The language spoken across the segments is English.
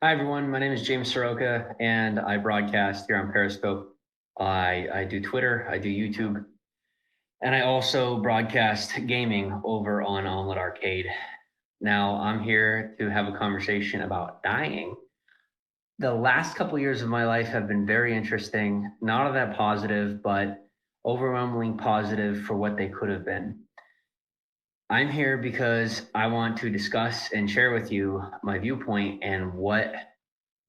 Hi, everyone. My name is James Soroka, and I broadcast here on Periscope. I do Twitter, I do YouTube, and I also broadcast gaming over on Omelet Arcade. Now, I'm here to have a conversation about dying. The last couple years of my life have been very interesting, not all that positive, but overwhelmingly positive for what they could have been. I'm here because I want to discuss and share with you my viewpoint and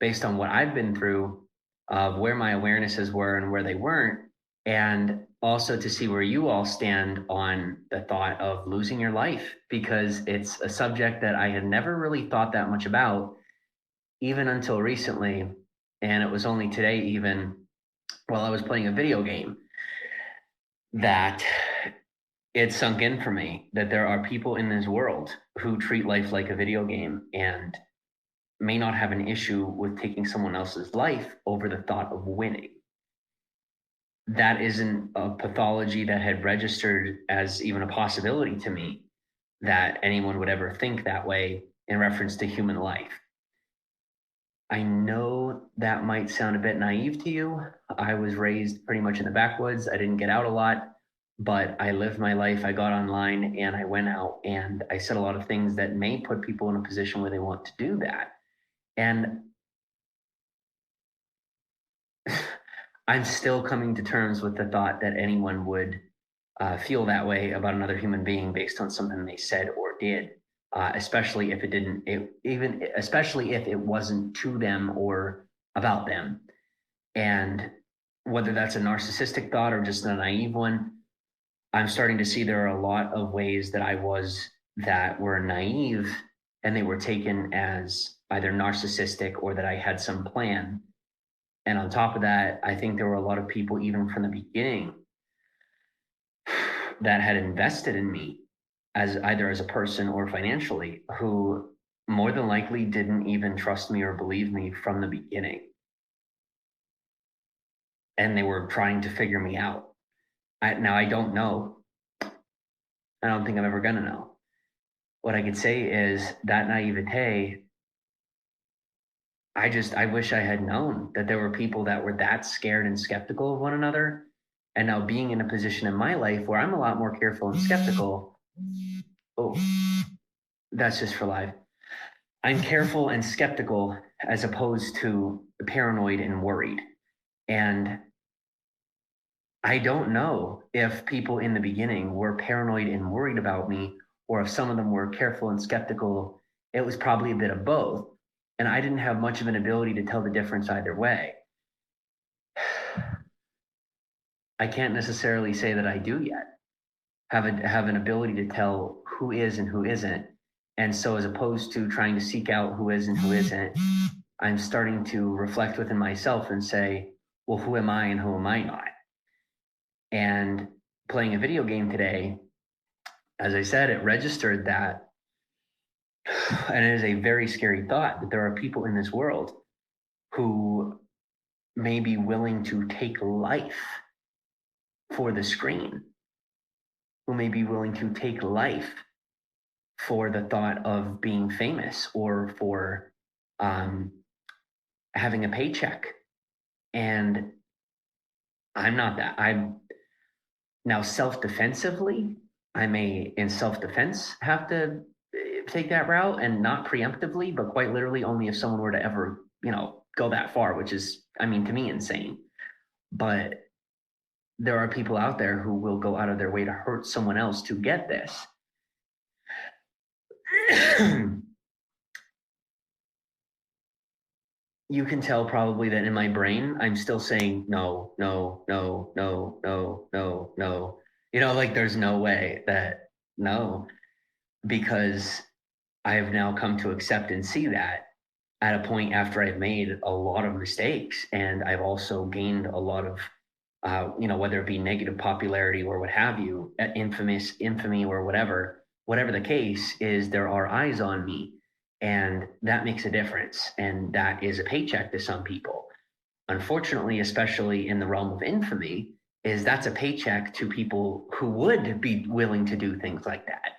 based on what I've been through, of where my awarenesses were and where they weren't, and also to see where you all stand on the thought of losing your life, because it's a subject that I had never really thought that much about, even until recently. And it was only today, even while I was playing a video game, that it sunk in for me that there are people in this world who treat life like a video game and may not have an issue with taking someone else's life over the thought of winning. That isn't a pathology that had registered as even a possibility to me, that anyone would ever think that way in reference to human life. I know that might sound a bit naive to you. I was raised pretty much in the backwoods. I didn't get out a lot, but I lived my life. I got online and I went out and I said a lot of things that may put people in a position where they want to do that. And I'm still coming to terms with the thought that anyone would feel that way about another human being based on something they said or did, especially if it didn't, especially if it wasn't to them or about them. And whether that's a narcissistic thought or just a naive one, I'm starting to see there are a lot of ways that I was that were naive and they were taken as either narcissistic or that I had some plan. And on top of that, I think there were a lot of people, even from the beginning, that had invested in me as either as a person or financially, who more than likely didn't even trust me or believe me from the beginning. And they were trying to figure me out. Now, I don't know. I don't think I'm ever going to know. What I could say is that naivete, I wish I had known that there were people that were that scared and skeptical of one another. And now being in a position in my life where I'm a lot more careful and skeptical. Oh, that's just for live. I'm careful and skeptical as opposed to paranoid and worried. And I don't know if people in the beginning were paranoid and worried about me, or if some of them were careful and skeptical. It was probably a bit of both. And I didn't have much of an ability to tell the difference either way. I can't necessarily say that I do yet have an ability to tell who is and who isn't. And so, as opposed to trying to seek out who is and who isn't, I'm starting to reflect within myself and say, well, who am I and who am I not? And playing a video game today, as I said, it registered that. And it is a very scary thought that there are people in this world who may be willing to take life for the screen, who may be willing to take life for the thought of being famous or for um, having a paycheck. And I'm not that. I'm now self-defensively. I may, in self-defense, have to take that route, and not preemptively, but quite literally only if someone were to ever, go that far, which is, I mean, to me, insane. But there are people out there who will go out of their way to hurt someone else to get this. You can tell probably that in my brain, I'm still saying no, no, no, no, no, no, no. Like there's no way that no, because I have now come to accept and see that at a point after I've made a lot of mistakes, and I've also gained a lot of, whether it be negative popularity or what have you, infamy or whatever the case is, there are eyes on me, and that makes a difference, and that is a paycheck to some people. Unfortunately, especially in the realm of infamy, is that's a paycheck to people who would be willing to do things like that.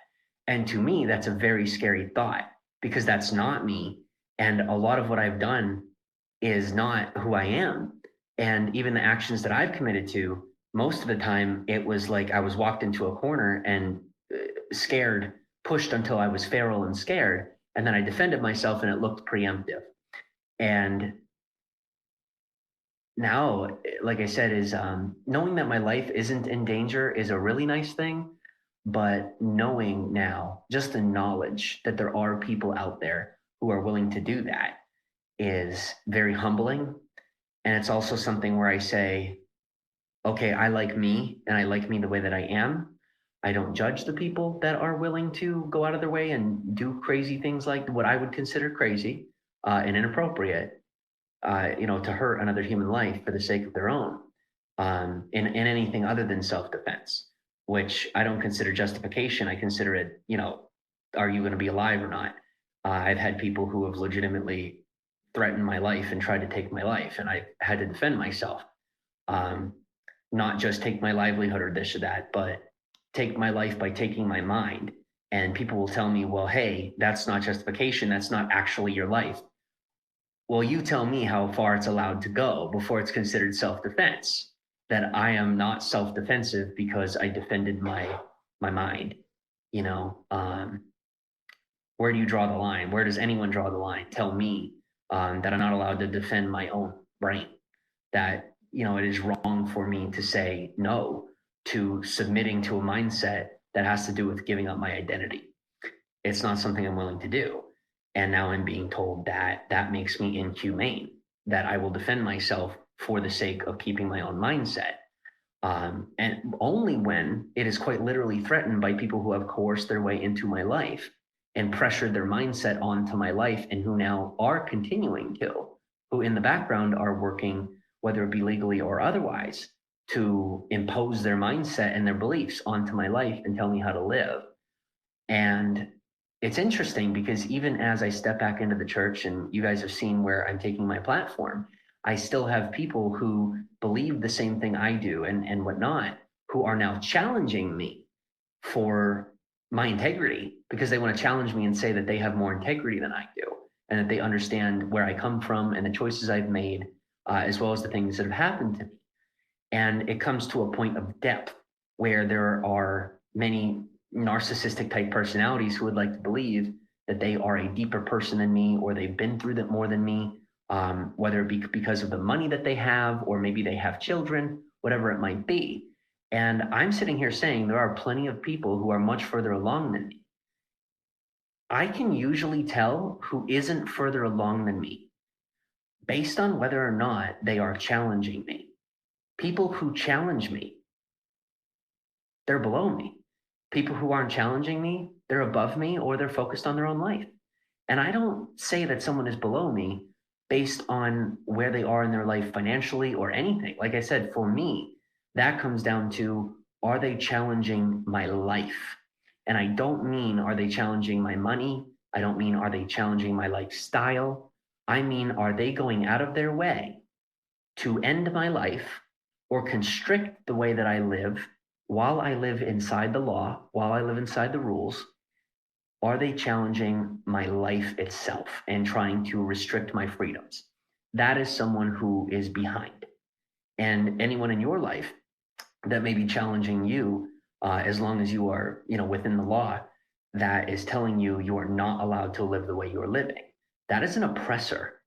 And to me, that's a very scary thought, because that's not me. And a lot of what I've done is not who I am. And even the actions that I've committed to, most of the time, it was like I was walked into a corner and scared, pushed until I was feral and scared. And then I defended myself and it looked preemptive. And now, like I said, is knowing that my life isn't in danger is a really nice thing. But knowing now, just the knowledge that there are people out there who are willing to do that is very humbling. And it's also something where I say, okay, I like me and I like me the way that I am. I don't judge the people that are willing to go out of their way and do crazy things like what I would consider crazy and inappropriate, to hurt another human life for the sake of their own, in anything other than self-defense, which I don't consider justification. I consider it, are you going to be alive or not? I've had people who have legitimately threatened my life and tried to take my life, and I had to defend myself. Um, Not just take my livelihood or this or that, but take my life by taking my mind. And people will tell me, well, hey, that's not justification. That's not actually your life. Well, you tell me how far it's allowed to go before it's considered self-defense. That I am not self-defensive because I defended my mind. You know, where do you draw the line? Where does anyone draw the line? Tell me that I'm not allowed to defend my own brain. That it is wrong for me to say no to submitting to a mindset that has to do with giving up my identity. It's not something I'm willing to do. And now I'm being told that that makes me inhumane, that I will defend myself for the sake of keeping my own mindset. And only when it is quite literally threatened by people who have coerced their way into my life and pressured their mindset onto my life, and who now are continuing to, who in the background are working, whether it be legally or otherwise, to impose their mindset and their beliefs onto my life and tell me how to live. And it's interesting because even as I step back into the church, and you guys have seen where I'm taking my platform, I still have people who believe the same thing I do and whatnot, who are now challenging me for my integrity, because they want to challenge me and say that they have more integrity than I do, and that they understand where I come from and the choices I've made, as well as the things that have happened to me. And it comes to a point of depth where there are many narcissistic type personalities who would like to believe that they are a deeper person than me, or they've been through that more than me, whether it be because of the money that they have, or maybe they have children, whatever it might be. And I'm sitting here saying there are plenty of people who are much further along than me. I can usually tell who isn't further along than me based on whether or not they are challenging me. People who challenge me, they're below me. People who aren't challenging me, they're above me, or they're focused on their own life. And I don't say that someone is below me based on where they are in their life financially or anything. Like I said, for me, that comes down to, are they challenging my life? And I don't mean, are they challenging my money? I don't mean, are they challenging my lifestyle? I mean, are they going out of their way to end my life or constrict the way that I live while I live inside the law, while I live inside the rules? Are they challenging my life itself and trying to restrict my freedoms? That is someone who is behind. And anyone in your life that may be challenging you, as long as you are, within the law, that is telling you you are not allowed to live the way you're living. That is an oppressor.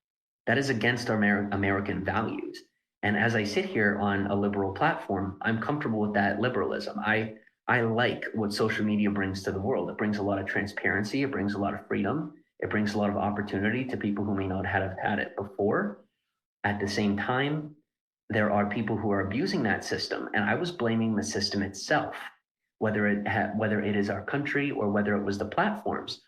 That is against our American values. And as I sit here on a liberal platform, I'm comfortable with that liberalism. I like what social media brings to the world. It brings a lot of transparency. It brings a lot of freedom. It brings a lot of opportunity to people who may not have had it before. At the same time, there are people who are abusing that system, and I was blaming the system itself, whether it is our country or whether it was the platforms.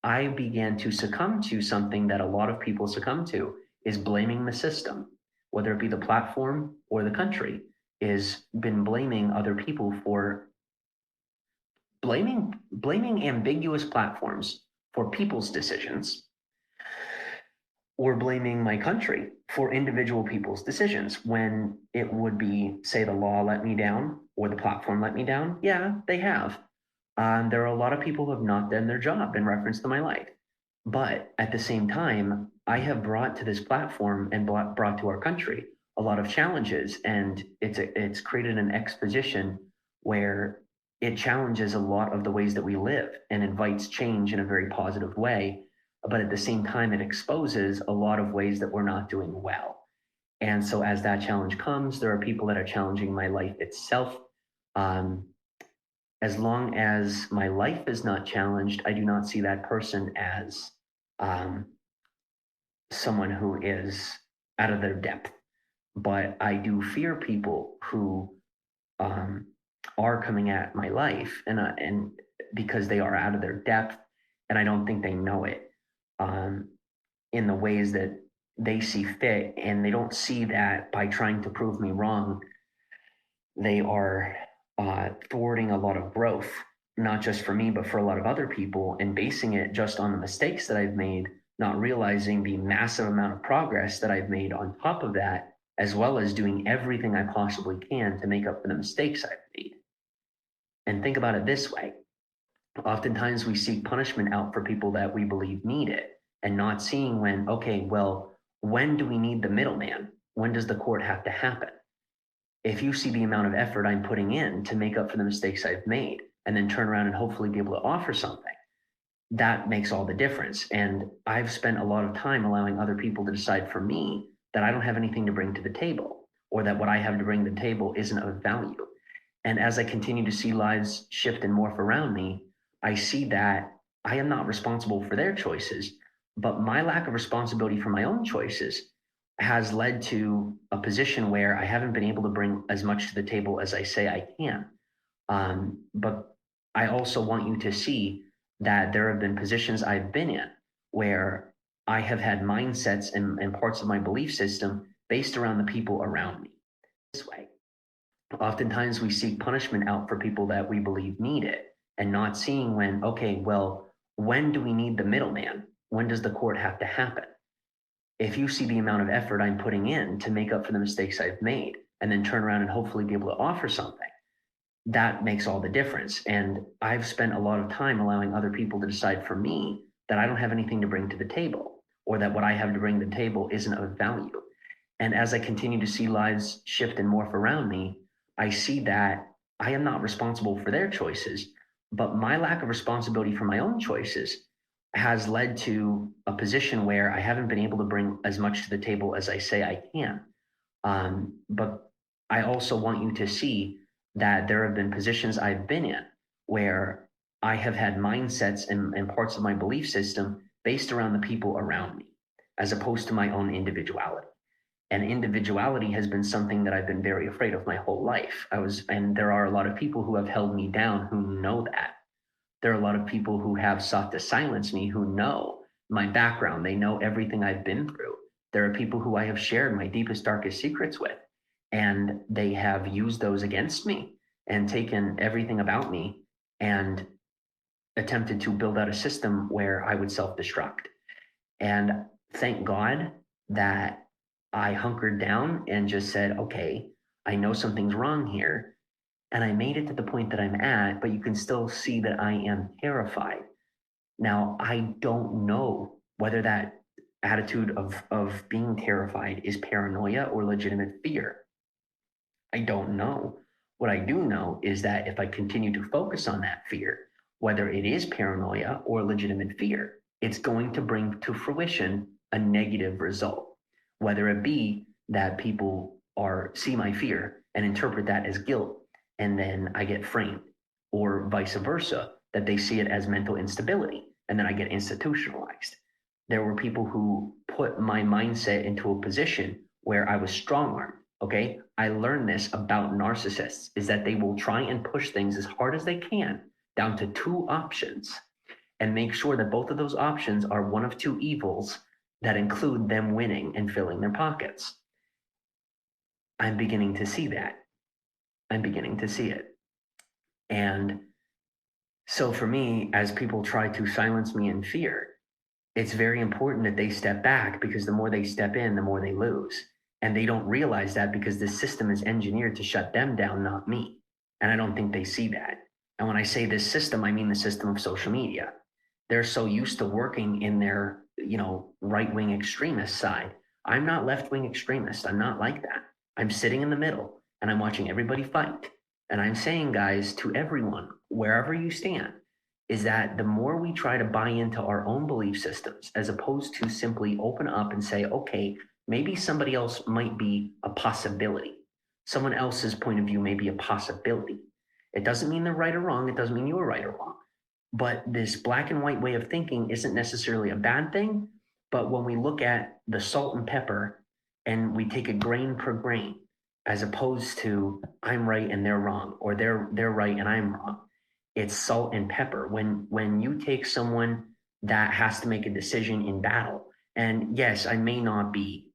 I began to succumb to something that a lot of people succumb to, is blaming the system, whether it be the platform or the country, is been blaming other people for blaming ambiguous platforms for people's decisions, or blaming my country for individual people's decisions, when it would be, say, the law let me down or the platform let me down. Yeah, they have. There are a lot of people who have not done their job in reference to my life. But at the same time, I have brought to this platform and brought to our country a lot of challenges, and it's created an exposition where it challenges a lot of the ways that we live and invites change in a very positive way. But at the same time, it exposes a lot of ways that we're not doing well. And so, as that challenge comes, there are people that are challenging my life itself. Um, as long as my life is not challenged, I do not see that person as um, someone who is out of their depth. But I do fear people who um, are coming at my life, and because they are out of their depth, and I don't think they know it um, in the ways that they see fit, and they don't see that by trying to prove me wrong, they are thwarting a lot of growth, not just for me, but for a lot of other people, and basing it just on the mistakes that I've made, not realizing the massive amount of progress that I've made on top of that, as well as doing everything I possibly can to make up for the mistakes I've made. And think about it this way. Oftentimes we seek punishment out for people that we believe need it, and not seeing when, okay, well, when do we need the middleman? When does the court have to happen? If you see the amount of effort I'm putting in to make up for the mistakes I've made, and then turn around and hopefully be able to offer something, that makes all the difference. And I've spent a lot of time allowing other people to decide for me that I don't have anything to bring to the table, or that what I have to bring to the table isn't of value. And as I continue to see lives shift and morph around me, I see that I am not responsible for their choices, but my lack of responsibility for my own choices has led to a position where I haven't been able to bring as much to the table as I say I can. But I also want you to see that there have been positions I've been in where I have had mindsets and parts of my belief system based around the people around me. This way, oftentimes we seek punishment out for people that we believe need it, and not seeing when, okay, well, when do we need the middleman? When does the court have to happen? If you see the amount of effort I'm putting in to make up for the mistakes I've made, and then turn around and hopefully be able to offer something, that makes all the difference. And I've spent a lot of time allowing other people to decide for me that I don't have anything to bring to the table, or that what I have to bring to the table isn't of value. And as I continue to see lives shift and morph around me, I see that I am not responsible for their choices, but my lack of responsibility for my own choices has led to a position where I haven't been able to bring as much to the table as I say I can. But I also want you to see that there have been positions I've been in where I have had mindsets and parts of my belief system based around the people around me, as opposed to my own individuality. And individuality has been something that I've been very afraid of my whole life. And there are a lot of people who have held me down who know that. There are a lot of people who have sought to silence me who know my background. They know everything I've been through. There are people who I have shared my deepest, darkest secrets with, and they have used those against me and taken everything about me and attempted to build out a system where I would self-destruct. And thank God that I hunkered down and just said, okay, I know something's wrong here. And I made it to the point that I'm at, but you can still see that I am terrified. Now, I don't know whether that attitude of being terrified is paranoia or legitimate fear. I don't know. What I do know is that if I continue to focus on that fear, whether it is paranoia or legitimate fear, it's going to bring to fruition a negative result, whether it be that people see my fear and interpret that as guilt, and then I get framed, or vice versa, that they see it as mental instability, and then I get institutionalized. There were people who put my mindset into a position where I was strong-armed. Okay, I learned this about narcissists, is that they will try and push things as hard as they can down to two options, and make sure that both of those options are one of two evils that include them winning and filling their pockets. I'm beginning to see that. I'm beginning to see it. And so for me, as people try to silence me in fear, it's very important that they step back, because the more they step in, the more they lose. And they don't realize that, because this system is engineered to shut them down, not me. And I don't think they see that. And when I say this system, I mean the system of social media. They're so used to working in their, right-wing extremist side. I'm not left-wing extremist. I'm not like that. I'm sitting in the middle and I'm watching everybody fight. And I'm saying, guys, to everyone, wherever you stand, is that the more we try to buy into our own belief systems, as opposed to simply open up and say, okay, maybe somebody else might be a possibility. Someone else's point of view may be a possibility. It doesn't mean they're right or wrong. It doesn't mean you're right or wrong. But this black and white way of thinking isn't necessarily a bad thing. But when we look at the salt and pepper and we take it grain per grain, as opposed to I'm right and they're wrong, or they're right and I'm wrong, it's salt and pepper. When you take someone that has to make a decision in battle, and yes, I may not be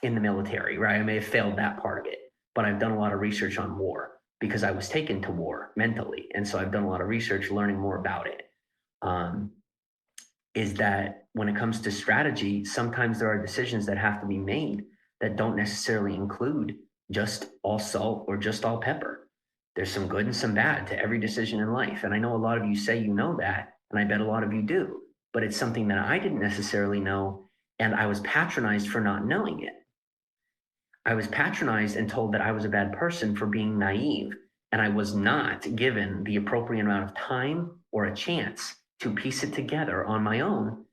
in the military, right? I may have failed that part of it, but I've done a lot of research on war because I was taken to war mentally. And so I've done a lot of research learning more about it. Is that when it comes to strategy, sometimes there are decisions that have to be made that don't necessarily include just all salt or just all pepper. There's some good and some bad to every decision in life. And I know a lot of you say you know that, and I bet a lot of you do, but it's something that I didn't necessarily know. And I was patronized for not knowing it. I was patronized and told that I was a bad person for being naive, and I was not given the appropriate amount of time or a chance to piece it together on my own.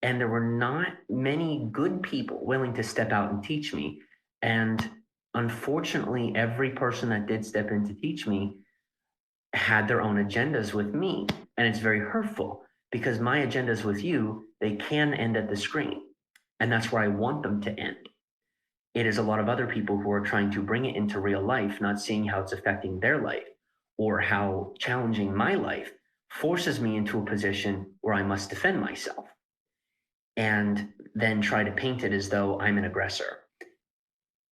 And there were not many good people willing to step out and teach me. And unfortunately, every person that did step in to teach me had their own agendas with me. And it's very hurtful because my agendas with you, they can end at the screen. And that's where I want them to end. It is a lot of other people who are trying to bring it into real life, not seeing how it's affecting their life or how challenging my life forces me into a position where I must defend myself and then try to paint it as though I'm an aggressor.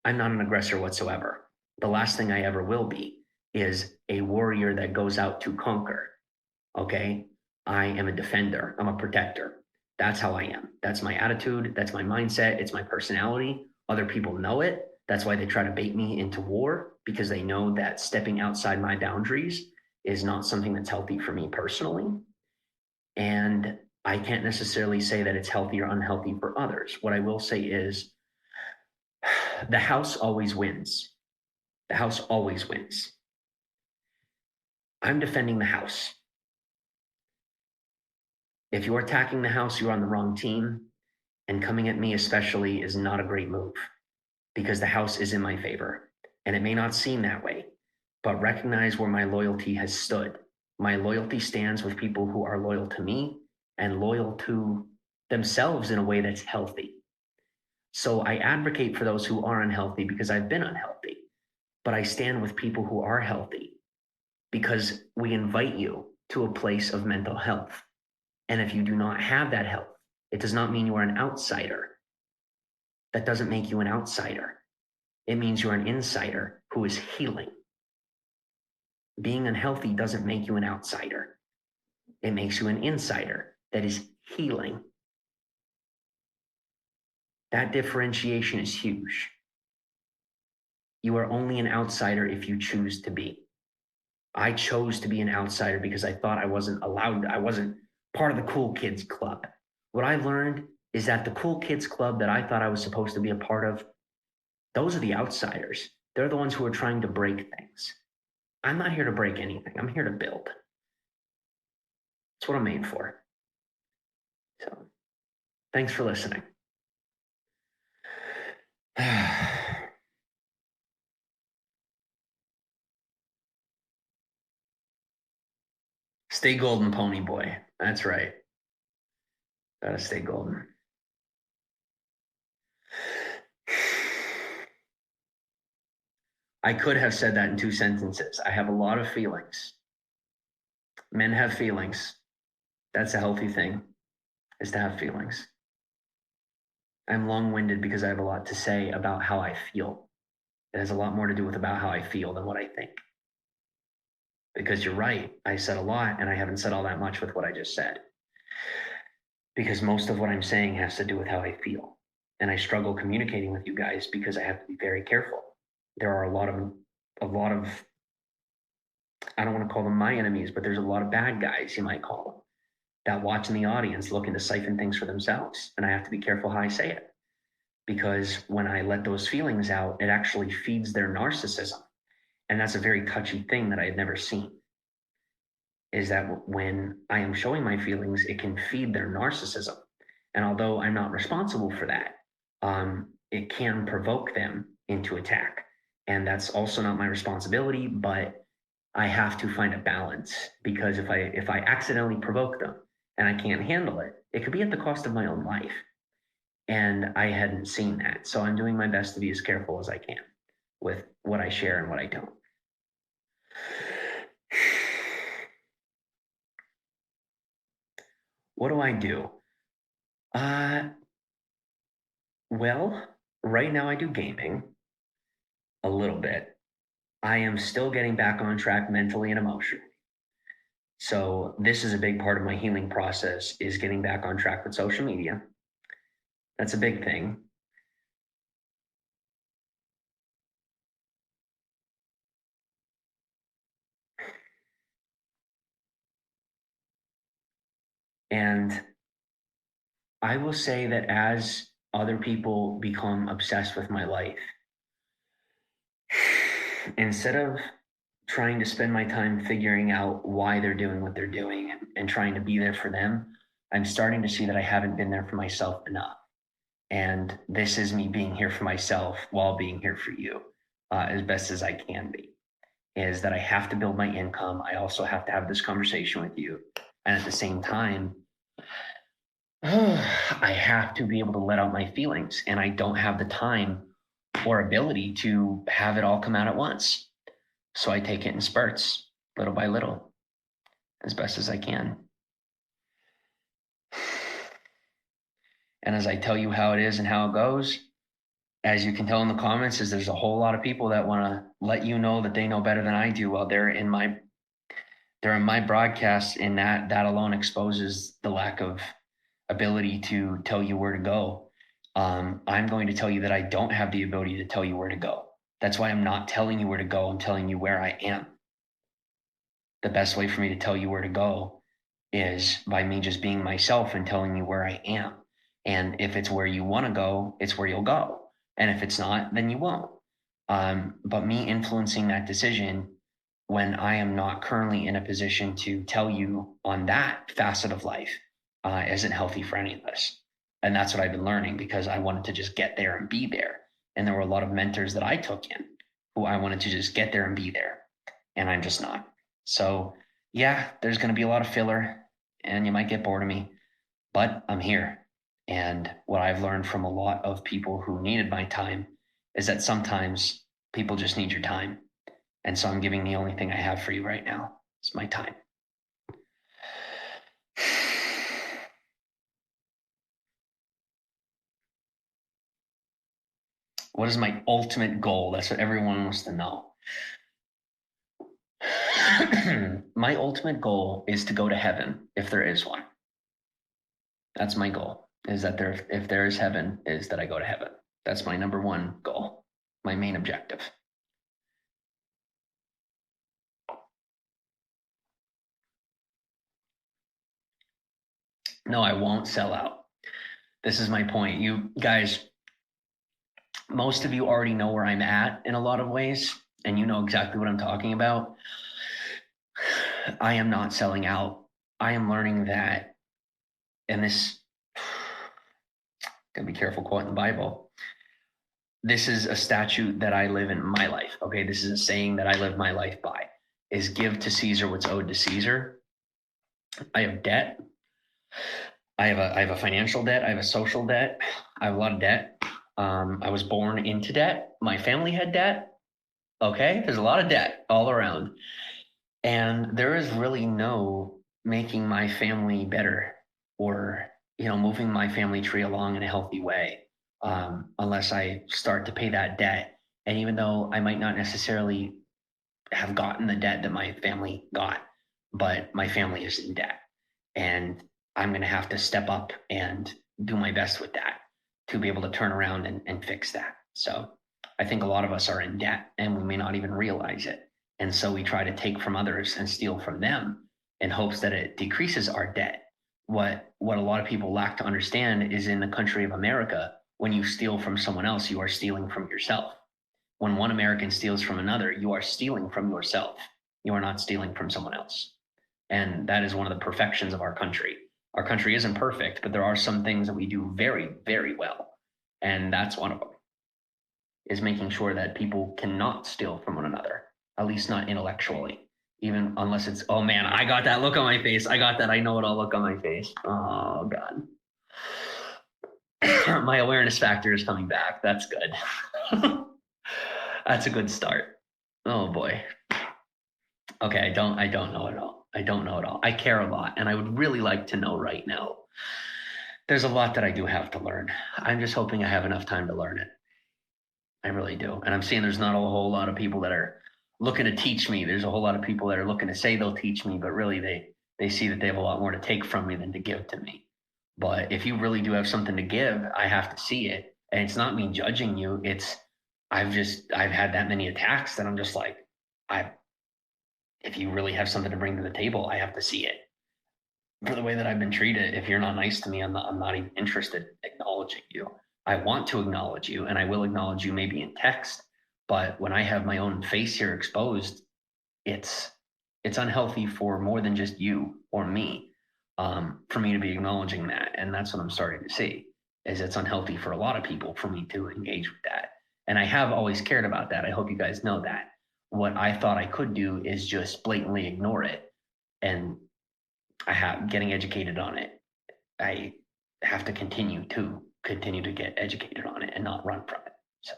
I'm not an aggressor whatsoever. The last thing I ever will be is a warrior that goes out to conquer. Okay? I am a defender. I'm a protector. That's how I am. That's my attitude. That's my mindset. It's my personality. Other people know it. That's why they try to bait me into war, because they know that stepping outside my boundaries is not something that's healthy for me personally. And I can't necessarily say that it's healthy or unhealthy for others. What I will say is the house always wins. The house always wins. I'm defending the house. If you're attacking the house, you're on the wrong team. And coming at me especially is not a great move, because the house is in my favor. And it may not seem that way, but recognize where my loyalty has stood. My loyalty stands with people who are loyal to me and loyal to themselves in a way that's healthy. So I advocate for those who are unhealthy because I've been unhealthy, but I stand with people who are healthy because we invite you to a place of mental health. And if you do not have that health, it does not mean you are an outsider. That doesn't make you an outsider. It means you're an insider who is healing. Being unhealthy doesn't make you an outsider. It makes you an insider that is healing. That differentiation is huge. You are only an outsider if you choose to be. I chose to be an outsider because I thought I wasn't allowed, I wasn't part of the cool kids club. What I learned is that the cool kids club that I thought I was supposed to be a part of, those are the outsiders. They're the ones who are trying to break things. I'm not here to break anything. I'm here to build. That's what I'm made for. So, thanks for listening. Stay golden, pony boy. That's right. Gotta stay golden. I could have said that in 2 sentences. I have a lot of feelings. Men have feelings. That's a healthy thing, is to have feelings. I'm long-winded because I have a lot to say about how I feel. It has a lot more to do with about how I feel than what I think. Because you're right, I said a lot and I haven't said all that much with what I just said. Because most of what I'm saying has to do with how I feel. And I struggle communicating with you guys because I have to be very careful. There are a lot of, I don't want to call them my enemies, but there's a lot of bad guys, you might call them, that watch in the audience looking to siphon things for themselves. And I have to be careful how I say it, because when I let those feelings out, it actually feeds their narcissism. And that's a very touchy thing that I had never seen, is that when I am showing my feelings, it can feed their narcissism. And although I'm not responsible for that, it can provoke them into attack. And that's also not my responsibility, but I have to find a balance, because if I accidentally provoke them and I can't handle it, it could be at the cost of my own life. And I hadn't seen that. So I'm doing my best to be as careful as I can with what I share and what I don't. What do I do? Well, right now I do gaming a little bit. I am still getting back on track mentally and emotionally. So this is a big part of my healing process, is getting back on track with social media. That's a big thing. And I will say that as other people become obsessed with my life, instead of trying to spend my time figuring out why they're doing what they're doing and trying to be there for them, I'm starting to see that I haven't been there for myself enough. And this is me being here for myself while being here for you, as best as I can be. Is that I have to build my income. I also have to have this conversation with you. And at the same time, I have to be able to let out my feelings. And I don't have the time or ability to have it all come out at once. So I take it in spurts, little by little, as best as I can. And as I tell you how it is and how it goes, as you can tell in the comments, is there's a whole lot of people that want to let you know that they know better than I do while they're in my broadcast, and that alone exposes the lack of ability to tell you where to go. I'm going to tell you that I don't have the ability to tell you where to go. That's why I'm not telling you where to go. I'm telling you where I am. The best way for me to tell you where to go is by me just being myself and telling you where I am. And if it's where you want to go, it's where you'll go. And if it's not, then you won't. But me influencing that decision when I am not currently in a position to tell you on that facet of life isn't healthy for any of us. And that's what I've been learning, because I wanted to just get there and be there. And there were a lot of mentors that I took in who I wanted to just get there and be there. And I'm just not. So yeah, there's going to be a lot of filler and you might get bored of me, but I'm here. And what I've learned from a lot of people who needed my time is that sometimes people just need your time. And so I'm giving the only thing I have for you right now. It's my time. What is my ultimate goal? That's what everyone wants to know. My ultimate goal is to go to heaven, if there is one. That's my goal, is that if there is heaven, is that I go to heaven. That's my number one goal, my main objective. No, I won't sell out. This is my point. You guys, most of you already know where I'm at in a lot of ways, and you know exactly what I'm talking about. I am not selling out. I am learning that, and this, gotta be careful quoting the Bible. This is a statute that I live in my life. Okay, this is a saying that I live my life by: is give to Caesar what's owed to Caesar. I have debt. I have a financial debt. I have a social debt. I have a lot of debt. I was born into debt. My family had debt. Okay, there's a lot of debt all around. And there is really no making my family better, or moving my family tree along in a healthy way, unless I start to pay that debt. And even though I might not necessarily have gotten the debt that my family got, but my family is in debt, and I'm going to have to step up and do my best with that to be able to turn around and fix that. So I think a lot of us are in debt and we may not even realize it. And so we try to take from others and steal from them in hopes that it decreases our debt. what a lot of people lack to understand is in the country of America, when you steal from someone else, you are stealing from yourself. When one American steals from another, you are stealing from yourself. You are not stealing from someone else. And that is one of the perfections of our country. Our country isn't perfect, but there are some things that we do very, very well. And that's one of them, is making sure that people cannot steal from one another, at least not intellectually, even unless it's, oh man, I got that look on my face. I got that I know it all look on my face. Oh God. My awareness factor is coming back. That's good. That's a good start. Oh boy. Okay, I don't know at all. I don't know at all. I care a lot, and I would really like to know right now. There's a lot that I do have to learn. I'm just hoping I have enough time to learn it. I really do. And I'm seeing there's not a whole lot of people that are looking to teach me. There's a whole lot of people that are looking to say they'll teach me, but really they see that they have a lot more to take from me than to give to me. But if you really do have something to give, I have to see it. And it's not me judging you. It's I've had that many attacks that I'm just like, if you really have something to bring to the table, I have to see it. For the way that I've been treated, if you're not nice to me, I'm not even interested in acknowledging you. I want to acknowledge you, and I will acknowledge you maybe in text, but when I have my own face here exposed, it's unhealthy for more than just you or me, for me to be acknowledging that. And that's what I'm starting to see, is it's unhealthy for a lot of people for me to engage with that. And I have always cared about that. I hope you guys know that. What I thought I could do is just blatantly ignore it. And I have getting educated on it. I have to continue to get educated on it and not run from it. So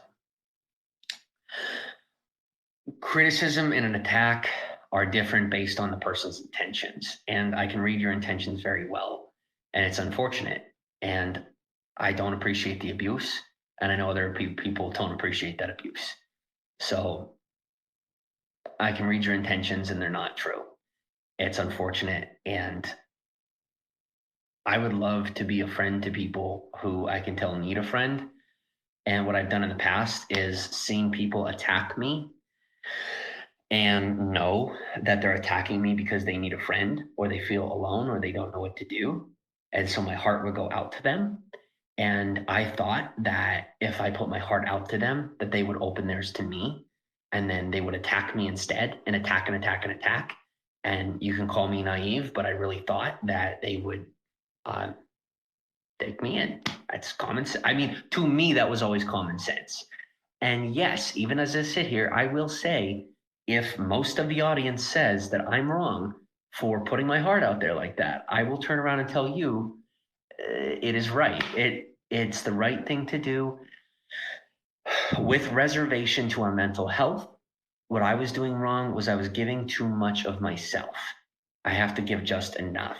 criticism and an attack are different based on the person's intentions. And I can read your intentions very well. And it's unfortunate. And I don't appreciate the abuse. And I know other people don't appreciate that abuse. So I can read your intentions and they're not true. It's unfortunate. And I would love to be a friend to people who I can tell need a friend. And what I've done in the past is seen people attack me and know that they're attacking me because they need a friend or they feel alone or they don't know what to do. And so my heart would go out to them. And I thought that if I put my heart out to them, that they would open theirs to me and then they would attack me instead and attack and attack and attack. And you can call me naive, but I really thought that they would take me in. That's common sense. I mean, to me, that was always common sense. And yes, even as I sit here, I will say, if most of the audience says that I'm wrong for putting my heart out there like that, I will turn around and tell you it is right. It's the right thing to do with reservation to our mental health. What I was doing wrong was I was giving too much of myself. I have to give just enough.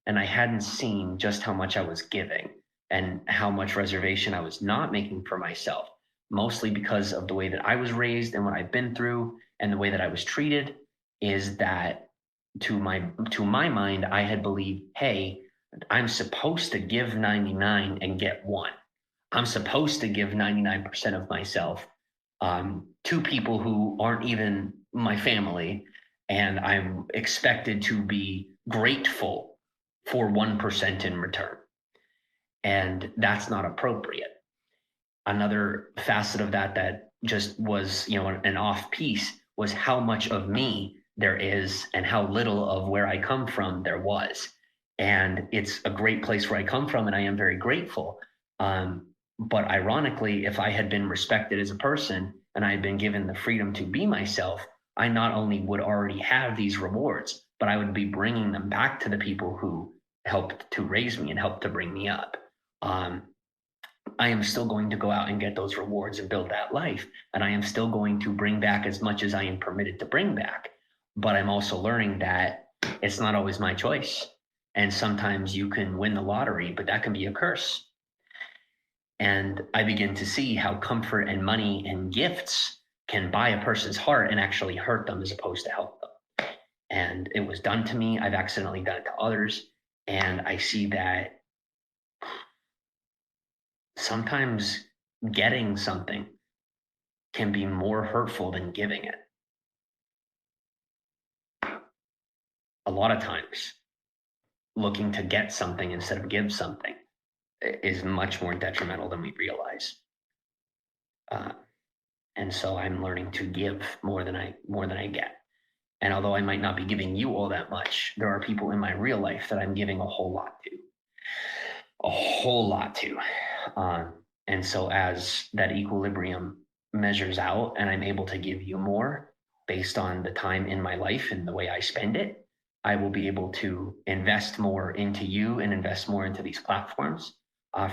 And I hadn't seen just how much I was giving and how much reservation I was not making for myself, mostly because of the way that I was raised and what I've been through and the way that I was treated, is that to my mind, I had believed, hey, I'm supposed to give 99 and get one. I'm supposed to give 99% of myself to people who aren't even my family, and I'm expected to be grateful for 1% in return. And that's not appropriate. Another facet of that just was, an off piece, was how much of me there is and how little of where I come from there was. And it's a great place where I come from, and I am very grateful. But ironically, if I had been respected as a person and I had been given the freedom to be myself, I not only would already have these rewards, but I would be bringing them back to the people who helped to raise me and helped to bring me up. I am still going to go out and get those rewards and build that life. And I am still going to bring back as much as I am permitted to bring back. But I'm also learning that it's not always my choice. And sometimes you can win the lottery, but that can be a curse. And I begin to see how comfort and money and gifts can buy a person's heart and actually hurt them as opposed to help them. And it was done to me. I've accidentally done it to others. And I see that sometimes getting something can be more hurtful than giving it. A lot of times. looking to get something instead of give something is much more detrimental than we realize. And so I'm learning to give more than I get. And although I might not be giving you all that much, there are people in my real life that I'm giving a whole lot to, a whole lot to. And so as that equilibrium measures out and I'm able to give you more based on the time in my life and the way I spend it, I will be able to invest more into you and invest more into these platforms.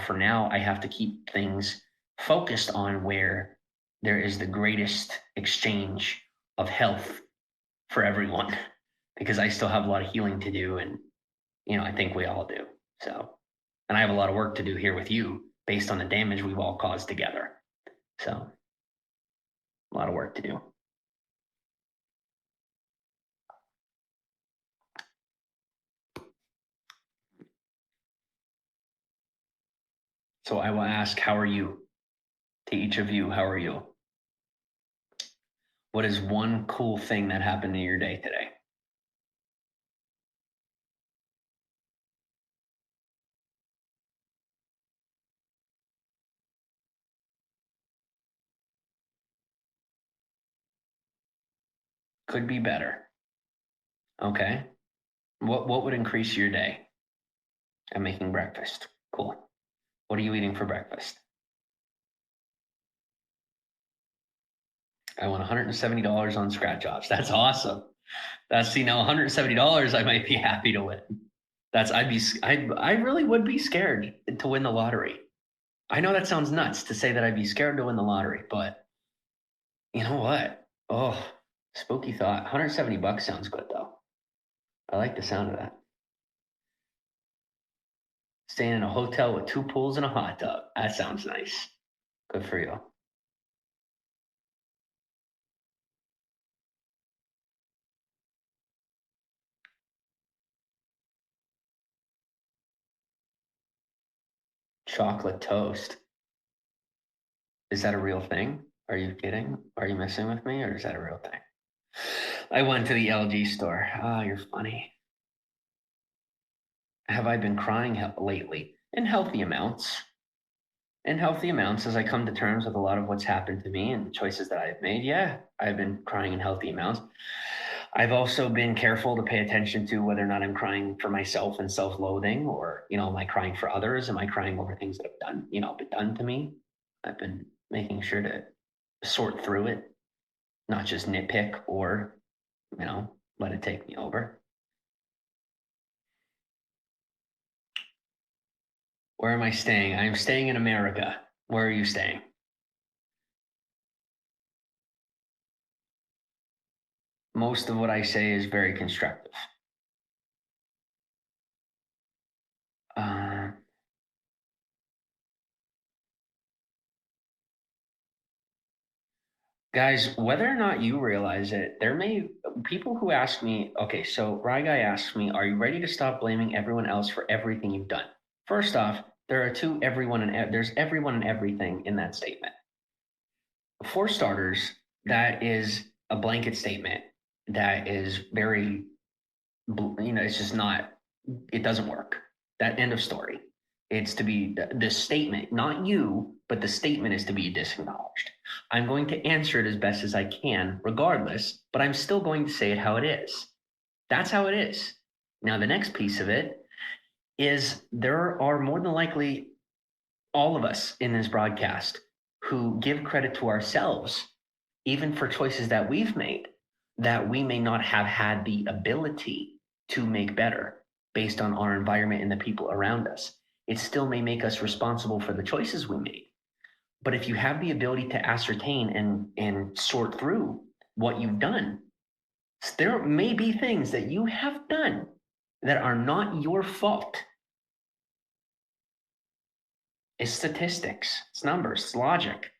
For now, I have to keep things focused on where there is the greatest exchange of health for everyone, because I still have a lot of healing to do. And, I think we all do. So, and I have a lot of work to do here with you based on the damage we've all caused together. So, a lot of work to do. So I will ask, how are you? To each of you, how are you? What is one cool thing that happened in your day today? Could be better. Okay. What would increase your day? I'm making breakfast. Cool. What are you eating for breakfast? I won $170 on scratch offs. That's awesome. Now $170 I might be happy to win. I really would be scared to win the lottery. I know that sounds nuts to say that I'd be scared to win the lottery, but you know what? Oh, spooky thought. 170 bucks sounds good though. I like the sound of that. Staying in a hotel with 2 pools and a hot tub. That sounds nice. Good for you. Chocolate toast. Is that a real thing? Are you kidding? Are you messing with me, or is that a real thing? I went to the LG store. Ah, you're funny. Have I been crying lately? In healthy amounts. In healthy amounts, as I come to terms with a lot of what's happened to me and the choices that I've made. Yeah, I've been crying in healthy amounts. I've also been careful to pay attention to whether or not I'm crying for myself and self-loathing, or, am I crying for others? Am I crying over things that have been done to me? I've been making sure to sort through it, not just nitpick or, let it take me over. Where am I staying? I'm staying in America. Where are you staying? Most of what I say is very constructive. Uh, Guys, whether or not you realize it, there may people who ask me, okay, so Rye Guy asks me, are you ready to stop blaming everyone else for everything you've done? First off, there are two everyone and there's everyone and everything in that statement. For starters, that is a blanket statement that is very, it's just not, it doesn't work. That end of story. It's to be the statement, not you, but the statement is to be disacknowledged. I'm going to answer it as best as I can, regardless, but I'm still going to say it how it is. That's how it is. Now, the next piece of it is there are more than likely all of us in this broadcast who give credit to ourselves, even for choices that we've made, that we may not have had the ability to make better based on our environment and the people around us. It still may make us responsible for the choices we made. But if you have the ability to ascertain and sort through what you've done, there may be things that you have done that are not your fault. It's statistics, it's numbers, it's logic.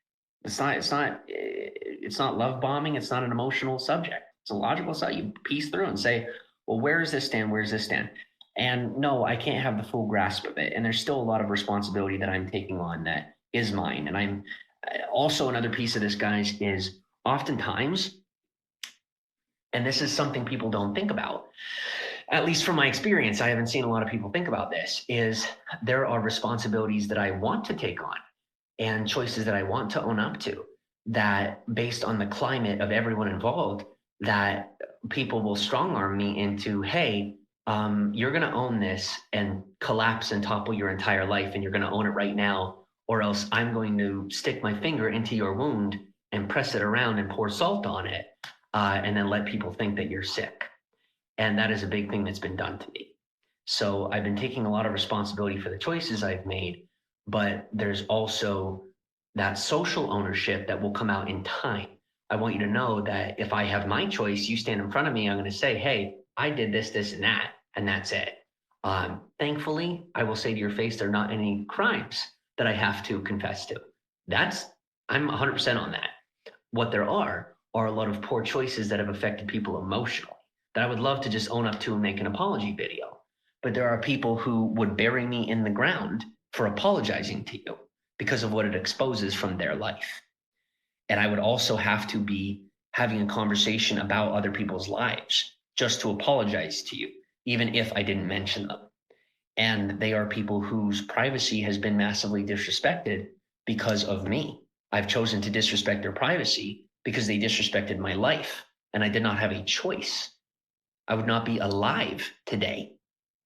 It's not love bombing. It's not an emotional subject. It's a logical subject. You piece through and say, well, where does this stand? Where does this stand? And no, I can't have the full grasp of it. And there's still a lot of responsibility that I'm taking on that is mine. And I'm also, another piece of this, guys, is oftentimes, and this is something people don't think about, at least from my experience, I haven't seen a lot of people think about this, is there are responsibilities that I want to take on and choices that I want to own up to that based on the climate of everyone involved, that people will strong arm me into, hey, you're going to own this and collapse and topple your entire life, and you're going to own it right now, or else I'm going to stick my finger into your wound and press it around and pour salt on it, and then let people think that you're sick. And that is a big thing that's been done to me. So I've been taking a lot of responsibility for the choices I've made, but there's also that social ownership that will come out in time. I want you to know that if I have my choice, you stand in front of me, I'm going to say, hey, I did this, this, and that's it. Thankfully, I will say to your face, there are not any crimes that I have to confess to. I'm 100% on that. What there are a lot of poor choices that have affected people emotionally that I would love to just own up to and make an apology video. But there are people who would bury me in the ground for apologizing to you because of what it exposes from their life. And I would also have to be having a conversation about other people's lives just to apologize to you, even if I didn't mention them. And they are people whose privacy has been massively disrespected because of me. I've chosen to disrespect their privacy because they disrespected my life, and I did not have a choice. I would not be alive today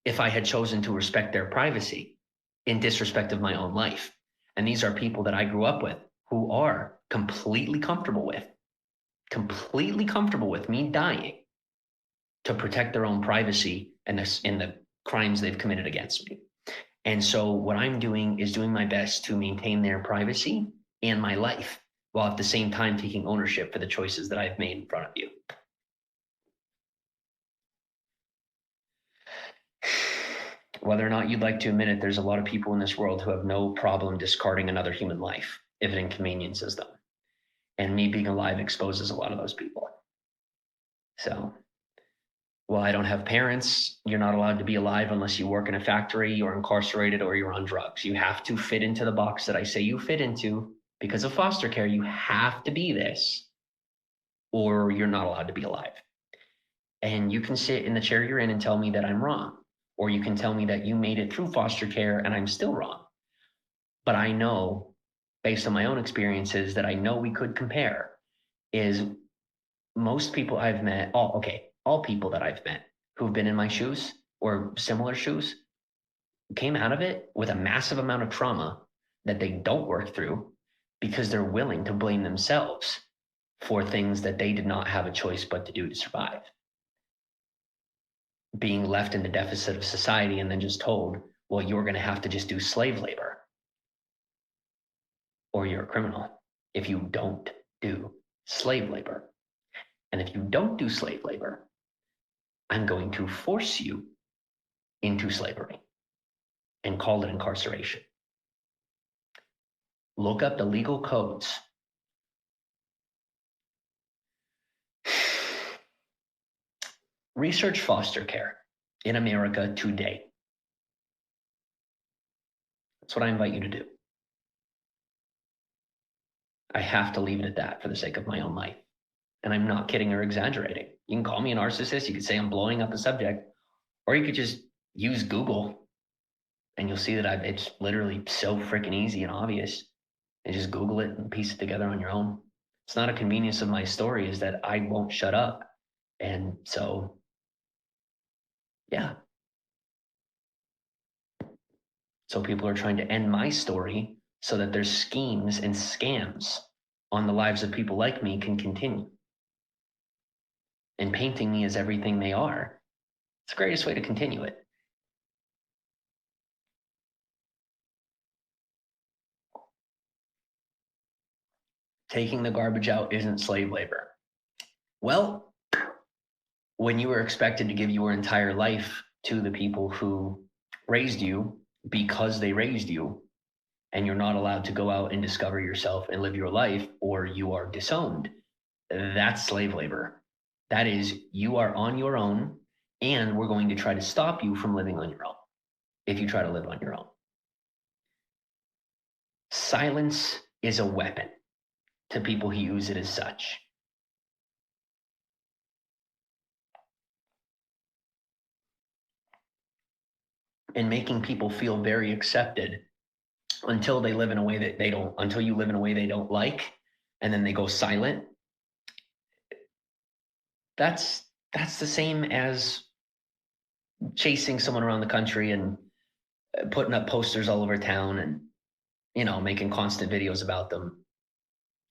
if I had chosen to respect their privacy in disrespect of my own life. And these are people that I grew up with who are completely comfortable with me dying to protect their own privacy and the crimes they've committed against me. And so what I'm doing is doing my best to maintain their privacy and my life, while at the same time taking ownership for the choices that I've made in front of you. Whether or not you'd like to admit it, there's a lot of people in this world who have no problem discarding another human life if it inconveniences them. And me being alive exposes a lot of those people. So, well, I don't have parents. You're not allowed to be alive unless you work in a factory, you're incarcerated, or you're on drugs. You have to fit into the box that I say you fit into because of foster care. You have to be this, or you're not allowed to be alive. And you can sit in the chair you're in and tell me that I'm wrong. Or you can tell me that you made it through foster care and I'm still wrong. But I know, based on my own experiences, that I know we could compare, is most people I've met, all people that I've met who've been in my shoes or similar shoes came out of it with a massive amount of trauma that they don't work through because they're willing to blame themselves for things that they did not have a choice but to do to survive. Being left in the deficit of society and then just told, well, you're going to have to just do slave labor or you're a criminal if you don't do slave labor. And if you don't do slave labor, I'm going to force you into slavery and call it incarceration. Look up the legal codes. Research foster care in America today. That's what I invite you to do. I have to leave it at that for the sake of my own life. And I'm not kidding or exaggerating. You can call me a narcissist. You could say I'm blowing up the subject, or you could just use Google and you'll see that it's literally so freaking easy and obvious. And just Google it and piece it together on your own. It's not a convenience of my story is that I won't shut up. And so, yeah. So people are trying to end my story so that their schemes and scams on the lives of people like me can continue. And painting me as everything they are, it's the greatest way to continue it. Taking the garbage out isn't slave labor. Well, when you were expected to give your entire life to the people who raised you because they raised you, and you're not allowed to go out and discover yourself and live your life, or you are disowned, that's slave labor. That is, you are on your own, and we're going to try to stop you from living on your own if you try to live on your own. Silence is a weapon to people who use it as such. and making people feel very accepted until they live in a way that they don't, until you live in a way they don't like, and then they go silent. That's the same as chasing someone around the country and putting up posters all over town and, making constant videos about them.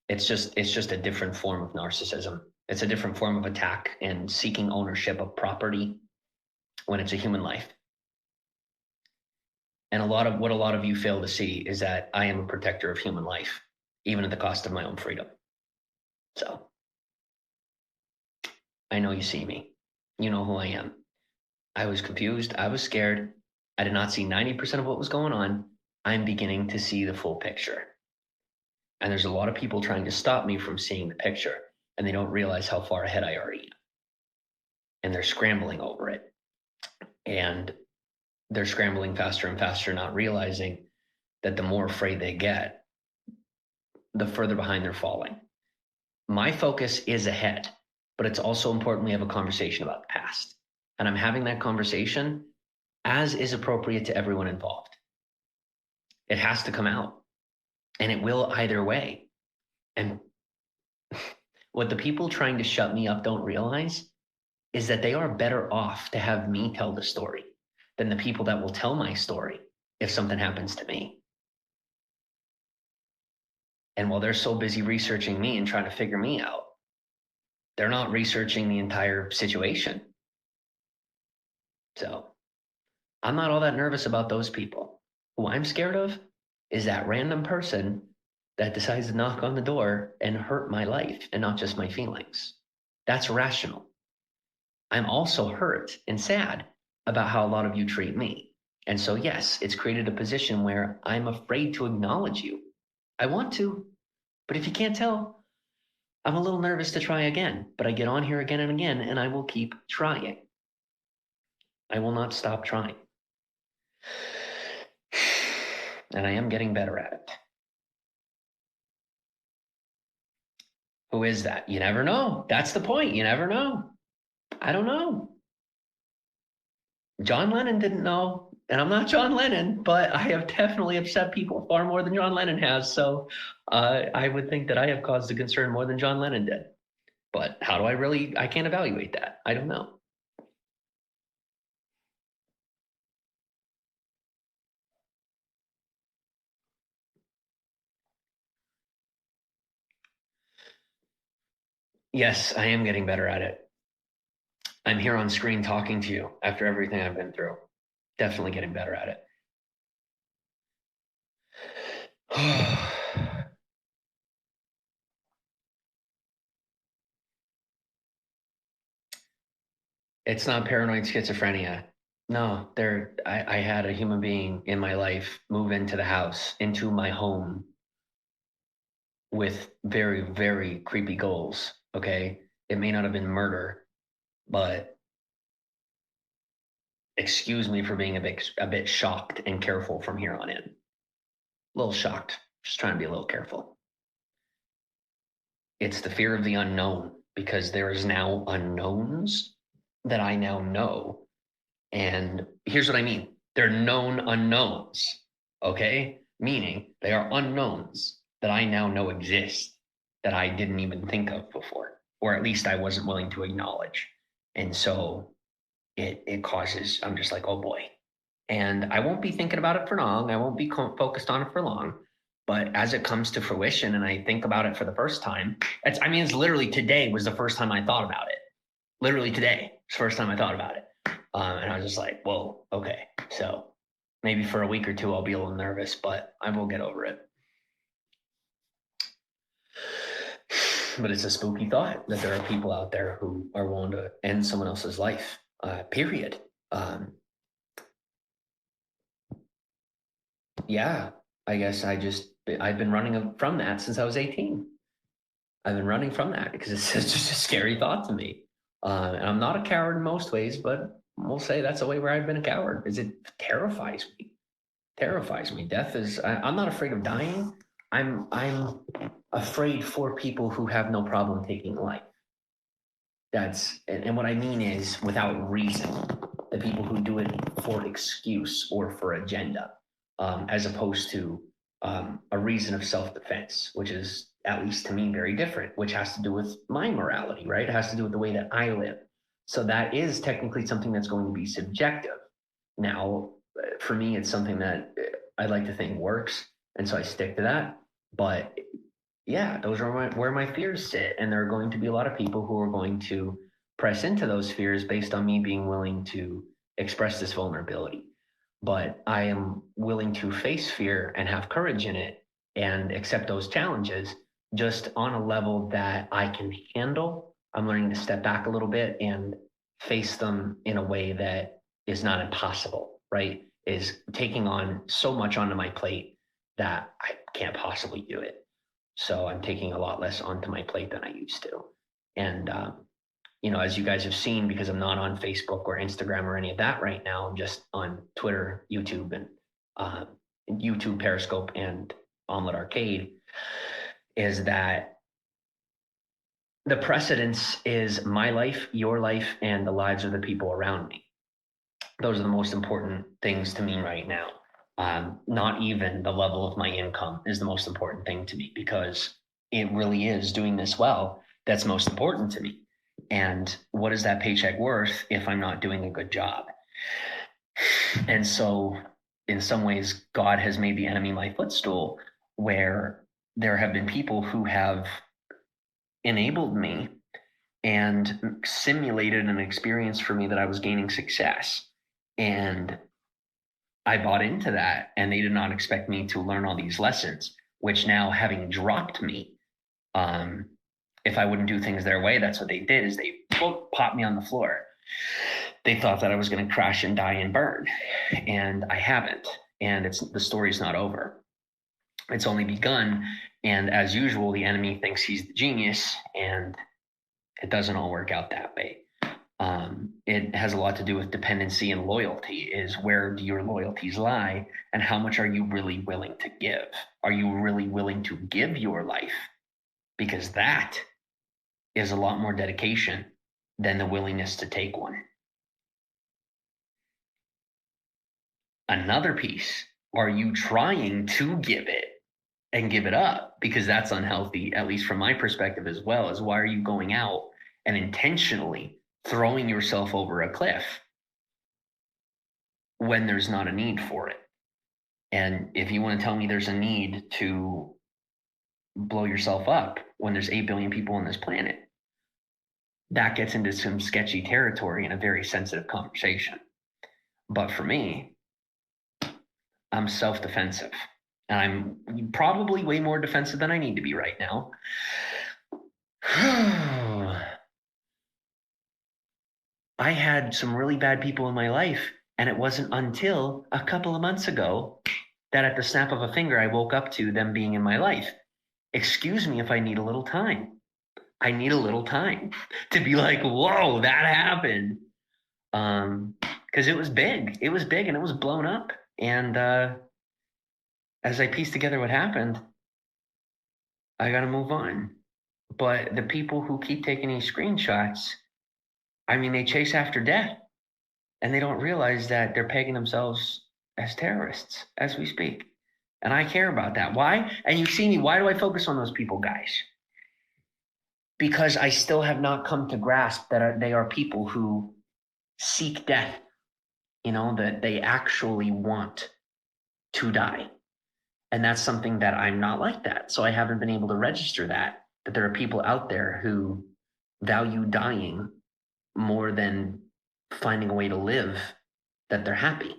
It's just a different form of narcissism. It's a different form of attack and seeking ownership of property when it's a human life. And a lot of you fail to see is that I am a protector of human life, even at the cost of my own freedom. So I know you see me. You know who I am. I was confused. I was scared. I did not see 90% of what was going on. I'm beginning to see the full picture. And there's a lot of people trying to stop me from seeing the picture, and they don't realize how far ahead I already am. And they're scrambling over it. And they're scrambling faster and faster, not realizing that the more afraid they get, the further behind they're falling. My focus is ahead, but it's also important we have a conversation about the past. And I'm having that conversation as is appropriate to everyone involved. It has to come out, and it will either way. And what the people trying to shut me up don't realize is that they are better off to have me tell the story than the people that will tell my story if something happens to me. And while they're so busy researching me and trying to figure me out, they're not researching the entire situation. So I'm not all that nervous about those people. Who I'm scared of is that random person that decides to knock on the door and hurt my life and not just my feelings. That's rational. I'm also hurt and sad about how a lot of you treat me. And so, yes, it's created a position where I'm afraid to acknowledge you. I want to, but if you can't tell, I'm a little nervous to try again. But I get on here again and again, and I will keep trying. I will not stop trying. And I am getting better at it. Who is that? You never know. That's the point. You never know. I don't know. John Lennon didn't know, and I'm not John Lennon, but I have definitely upset people far more than John Lennon has. So I would think that I have caused a concern more than John Lennon did. But how do I can't evaluate that. I don't know. Yes, I am getting better at it. I'm here on screen talking to you after everything I've been through. Definitely getting better at it. It's not paranoid schizophrenia. No, I had a human being in my life move into the house, into my home with very, very creepy goals. Okay. It may not have been murder, but excuse me for being a bit shocked and careful from here on in. A little shocked, just trying to be a little careful. It's the fear of the unknown because there is now unknowns that I now know. And here's what I mean. They're known unknowns, okay? Meaning they are unknowns that I now know exist that I didn't even think of before, or at least I wasn't willing to acknowledge. And so it causes, I'm just like, oh boy. And I won't be thinking about it for long. I won't be focused on it for long. But as it comes to fruition and I think about it for the first time, it's literally today was the first time I thought about it. Literally today, it's the first time I thought about it. And I was just like, whoa, okay. So maybe for a week or two, I'll be a little nervous, but I will get over it. But it's a spooky thought that there are people out there who are willing to end someone else's life, period. Yeah, I guess I've been running from that since I was 18. I've been running from that because it's just a scary thought to me. And I'm not a coward in most ways, but we'll say that's a way where I've been a coward is it terrifies me. Terrifies me. Death is, I'm not afraid of dying. I'm afraid for people who have no problem taking life. And what I mean is without reason. the people who do it for excuse or for agenda, as opposed to a reason of self-defense, which is, at least to me, very different, which has to do with my morality, right? It has to do with the way that I live. So that is technically something that's going to be subjective. Now, for me, it's something that I like to think works, and so I stick to that. But yeah, those are where my fears sit, and there are going to be a lot of people who are going to press into those fears based on me being willing to express this vulnerability. But I am willing to face fear and have courage in it and accept those challenges just on a level that I can handle. I'm learning to step back a little bit and face them in a way that is not impossible, right? Is taking on so much onto my plate that I can't possibly do it. So I'm taking a lot less onto my plate than I used to. And, as you guys have seen, because I'm not on Facebook or Instagram or any of that right now, I'm just on Twitter, YouTube, and YouTube, Periscope, and Omelet Arcade, is that the precedence is my life, your life, and the lives of the people around me. Those are the most important things to me right now. Not even the level of my income is the most important thing to me, because it really is doing this well that's most important to me. And what is that paycheck worth if I'm not doing a good job? And so, in some ways, God has made the enemy my footstool, where there have been people who have enabled me and simulated an experience for me that I was gaining success. And I bought into that, and they did not expect me to learn all these lessons, which now, having dropped me, if I wouldn't do things their way, that's what they did, is they popped me on the floor. They thought that I was going to crash and die and burn, and I haven't. And the story's not over. It's only begun. And as usual, the enemy thinks he's the genius, and it doesn't all work out that way. It has a lot to do with dependency and loyalty. Is where do your loyalties lie, and how much are you really willing to give? Are you really willing to give your life? Because that is a lot more dedication than the willingness to take one. Another piece, are you trying to give it and give it up? Because that's unhealthy, at least from my perspective as well, is why are you going out and intentionally throwing yourself over a cliff when there's not a need for it? And if you want to tell me there's a need to blow yourself up when there's 8 billion people on this planet, that gets into some sketchy territory in a very sensitive conversation. But for me, I'm self-defensive, and I'm probably way more defensive than I need to be right now. I had some really bad people in my life, and it wasn't until a couple of months ago that at the snap of a finger, I woke up to them being in my life. Excuse me if I need a little time. I need a little time to be like, whoa, that happened. Because it was big. It was big, and it was blown up. And as I piece together what happened, I got to move on. But the people who keep taking these screenshots, I mean, they chase after death, and they don't realize that they're pegging themselves as terrorists as we speak. And I care about that. Why? And you see me, why do I focus on those people, guys? Because I still have not come to grasp that they are people who seek death, that they actually want to die. And that's something that I'm not like that. So I haven't been able to register that there are people out there who value dying more than finding a way to live that they're happy.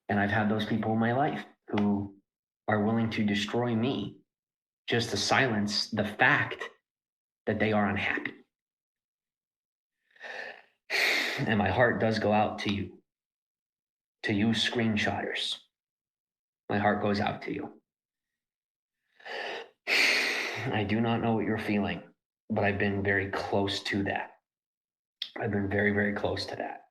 And I've had those people in my life who are willing to destroy me just to silence the fact that they are unhappy. And my heart does go out to you screenshotters. My heart goes out to you. I do not know what you're feeling, but I've been very close to that. I've been very, very close to that.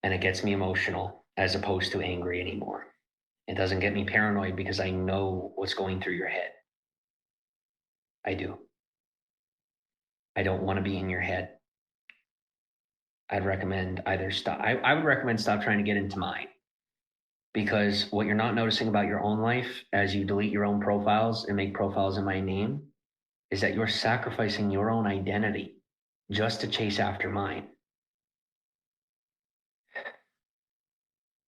And it gets me emotional as opposed to angry anymore. It doesn't get me paranoid because I know what's going through your head. I do. I don't want to be in your head. I'd recommend either stop. I would recommend stop trying to get into mine, because what you're not noticing about your own life as you delete your own profiles and make profiles in my name is that you're sacrificing your own identity just to chase after mine.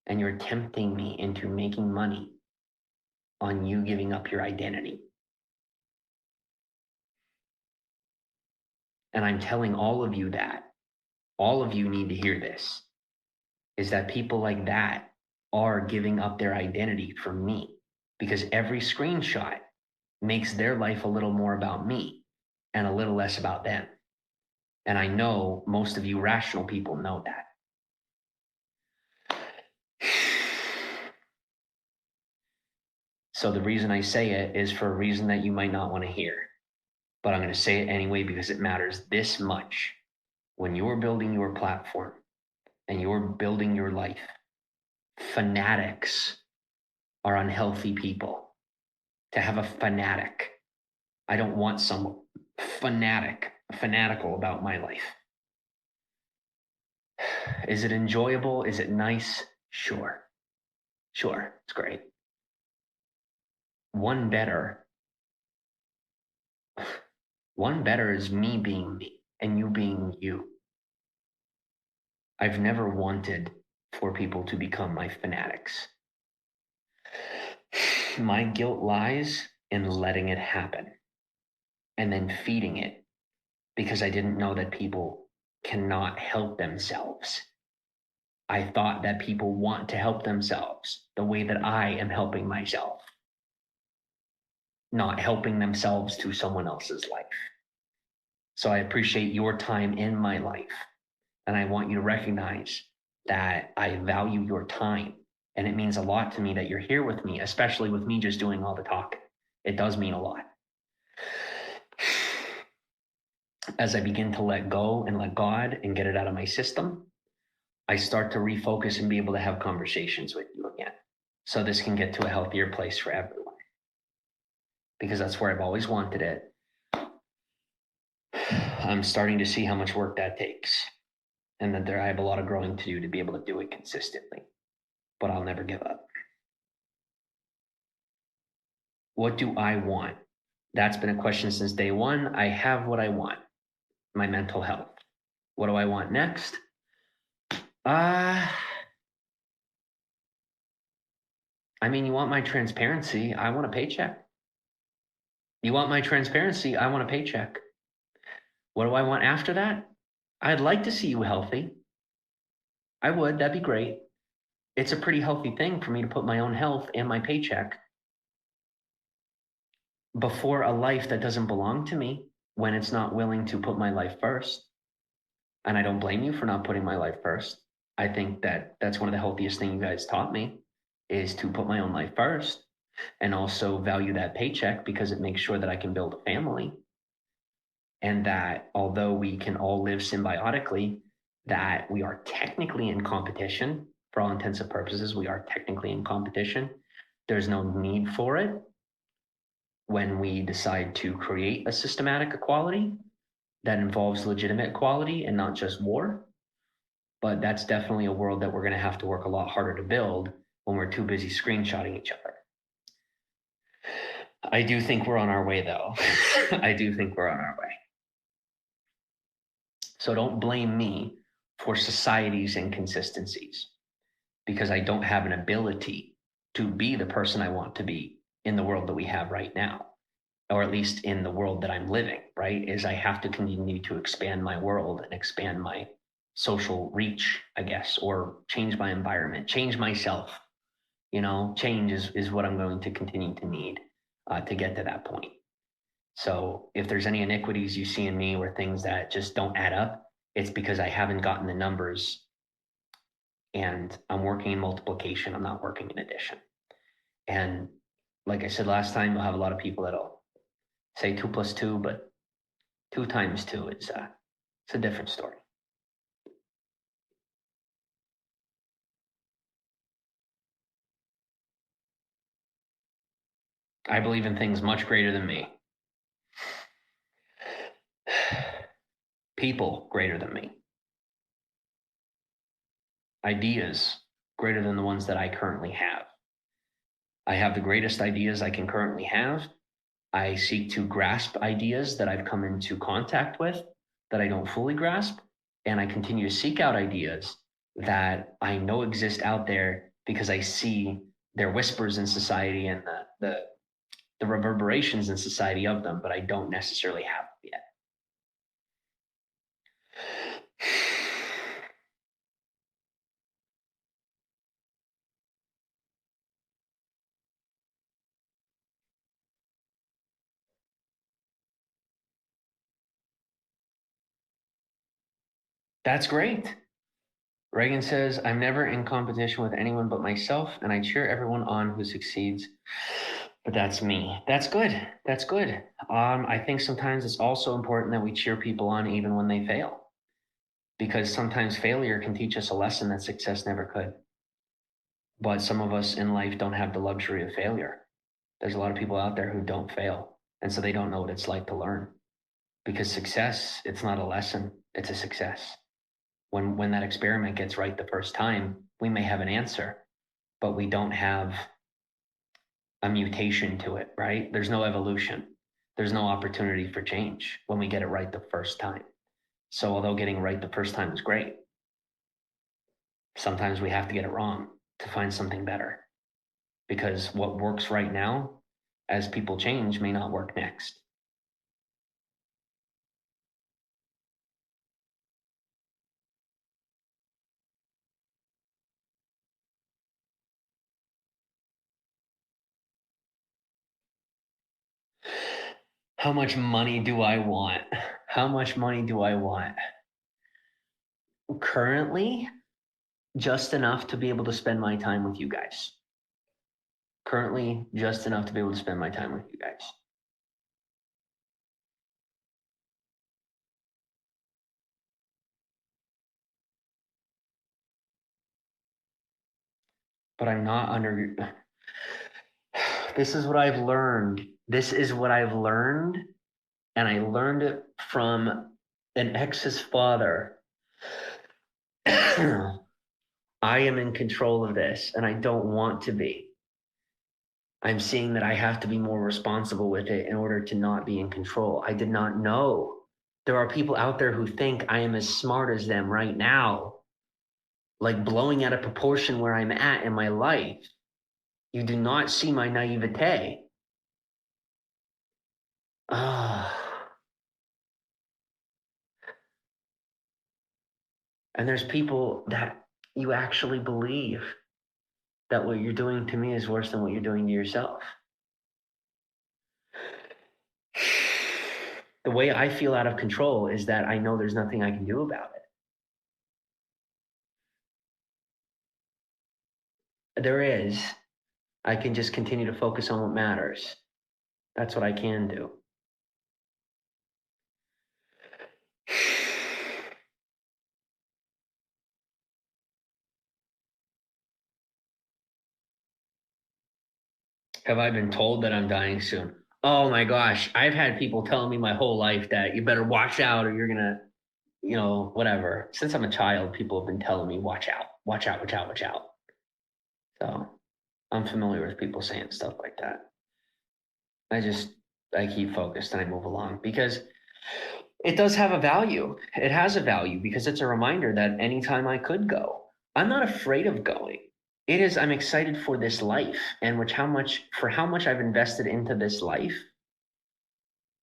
And you're tempting me into making money on you giving up your identity. And I'm telling all of you that, all of you need to hear this, is that people like that are giving up their identity for me, because every screenshot makes their life a little more about me and a little less about them. And I know most of you rational people know that. So the reason I say it is for a reason that you might not want to hear, but I'm going to say it anyway because it matters this much. When you're building your platform and you're building your life, fanatics are unhealthy people. To have a fanatic, I don't want some fanatical about my life. Is it enjoyable? Is it nice? Sure, it's great. One better is me being me and you being you. I've never wanted for people to become my fanatics. My guilt lies in letting it happen and then feeding it, because I didn't know that people cannot help themselves. I thought that people want to help themselves the way that I am helping myself, not helping themselves to someone else's life. So I appreciate your time in my life. And I want you to recognize that I value your time. And it means a lot to me that you're here with me, especially with me just doing all the talk. It does mean a lot. As I begin to let go and let God and get it out of my system, I start to refocus and be able to have conversations with you again. So this can get to a healthier place for everyone. Because that's where I've always wanted it. I'm starting to see how much work that takes. And that I have a lot of growing to do to be able to do it consistently. But I'll never give up. What do I want? That's been a question since day one. I have what I want, my mental health. What do I want next? You want my transparency. I want a paycheck. You want my transparency. I want a paycheck. What do I want after that? I'd like to see you healthy. I would. That'd be great. It's a pretty healthy thing for me to put my own health and my paycheck before a life that doesn't belong to me when it's not willing to put my life first. And I don't blame you for not putting my life first. I think that that's one of the healthiest things you guys taught me, is to put my own life first and also value that paycheck, because it makes sure that I can build a family. And that although we can all live symbiotically, that we are technically in competition. For all intents and purposes, we are technically in competition. There's no need for it when we decide to create a systematic equality that involves legitimate equality and not just war. But that's definitely a world that we're going to have to work a lot harder to build when we're too busy screenshotting each other. I do think we're on our way, though. I do think we're on our way. So don't blame me for society's inconsistencies, because I don't have an ability to be the person I want to be in the world that we have right now, or at least in the world that I'm living, right? Is I have to continue to expand my world and expand my social reach, I guess, or change my environment, change myself. Change is what I'm going to continue to need to get to that point. So if there's any iniquities you see in me or things that just don't add up, it's because I haven't gotten the numbers, and I'm working in multiplication. I'm not working in addition. And like I said last time, you'll have a lot of people that'll say 2 plus 2, but 2 times 2 it's a different story. I believe in things much greater than me. People greater than me. ideas greater than the ones that I currently have. I have the greatest ideas I can currently have. I seek to grasp ideas that I've come into contact with that I don't fully grasp. And I continue to seek out ideas that I know exist out there because I see their whispers in society and the reverberations in society of them, but I don't necessarily have them yet. That's great. Reagan says, I'm never in competition with anyone but myself, and I cheer everyone on who succeeds. But that's me. That's good. That's good. I think sometimes it's also important that we cheer people on even when they fail, because sometimes failure can teach us a lesson that success never could. But some of us in life don't have the luxury of failure. There's a lot of people out there who don't fail, and so they don't know what it's like to learn. Because success, it's not a lesson, it's a success. When that experiment gets right the first time, we may have an answer, but we don't have a mutation to it, right? There's no evolution. There's no opportunity for change when we get it right the first time. So although getting it right the first time is great, sometimes we have to get it wrong to find something better. Because what works right now, as people change, may not work next. How much money do I want? How much money do I want? Currently, just enough to be able to spend my time with you guys. Currently, just enough to be able to spend my time with you guys. But I'm not under. This is what I've learned. This is what I've learned. And I learned it from an ex's father. I am in control of this, and I don't want to be. I'm seeing that I have to be more responsible with it in order to not be in control. I did not know. There are people out there who think I am as smart as them right now, like blowing out of proportion where I'm at in my life. You do not see my naivete. Ah. And there's people that you actually believe that what you're doing to me is worse than what you're doing to yourself. The way I feel out of control is that I know there's nothing I can do about it. There is. I can just continue to focus on what matters. That's what I can do. Have I been told that I'm dying soon? Oh my gosh. I've had people telling me my whole life that you better watch out or you're going to, whatever. Since I'm a child, people have been telling me, watch out, watch out, watch out, watch out. So I'm familiar with people saying stuff like that. I keep focused and I move along because it does have a value. It has a value because it's a reminder that anytime I could go, I'm not afraid of going. It is, I'm excited for this life and how much I've invested into this life.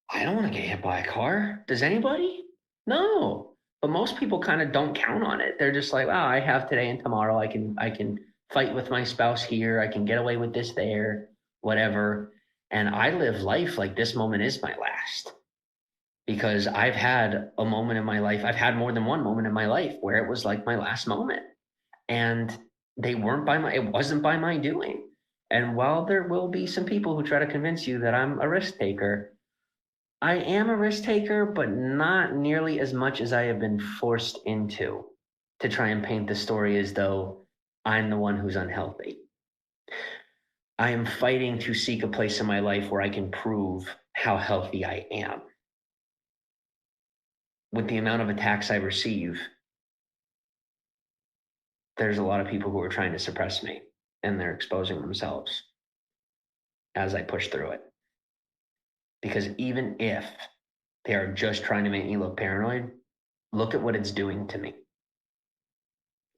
I don't want to get hit by a car. Does anybody? No. But most people kind of don't count on it. They're just like, wow, I have today and tomorrow. I can fight with my spouse here. I can get away with this there, whatever. And I live life like this moment is my last because I've had a moment in my life. I've had more than one moment in my life where it was like my last moment. And it wasn't by my doing. And while there will be some people who try to convince you that I'm a risk taker, I am a risk taker, but not nearly as much as I have been forced into to try and paint the story as though I'm the one who's unhealthy. I am fighting to seek a place in my life where I can prove how healthy I am. With the amount of attacks I receive, there's a lot of people who are trying to suppress me, and they're exposing themselves as I push through it. Because even if they are just trying to make me look paranoid, look at what it's doing to me.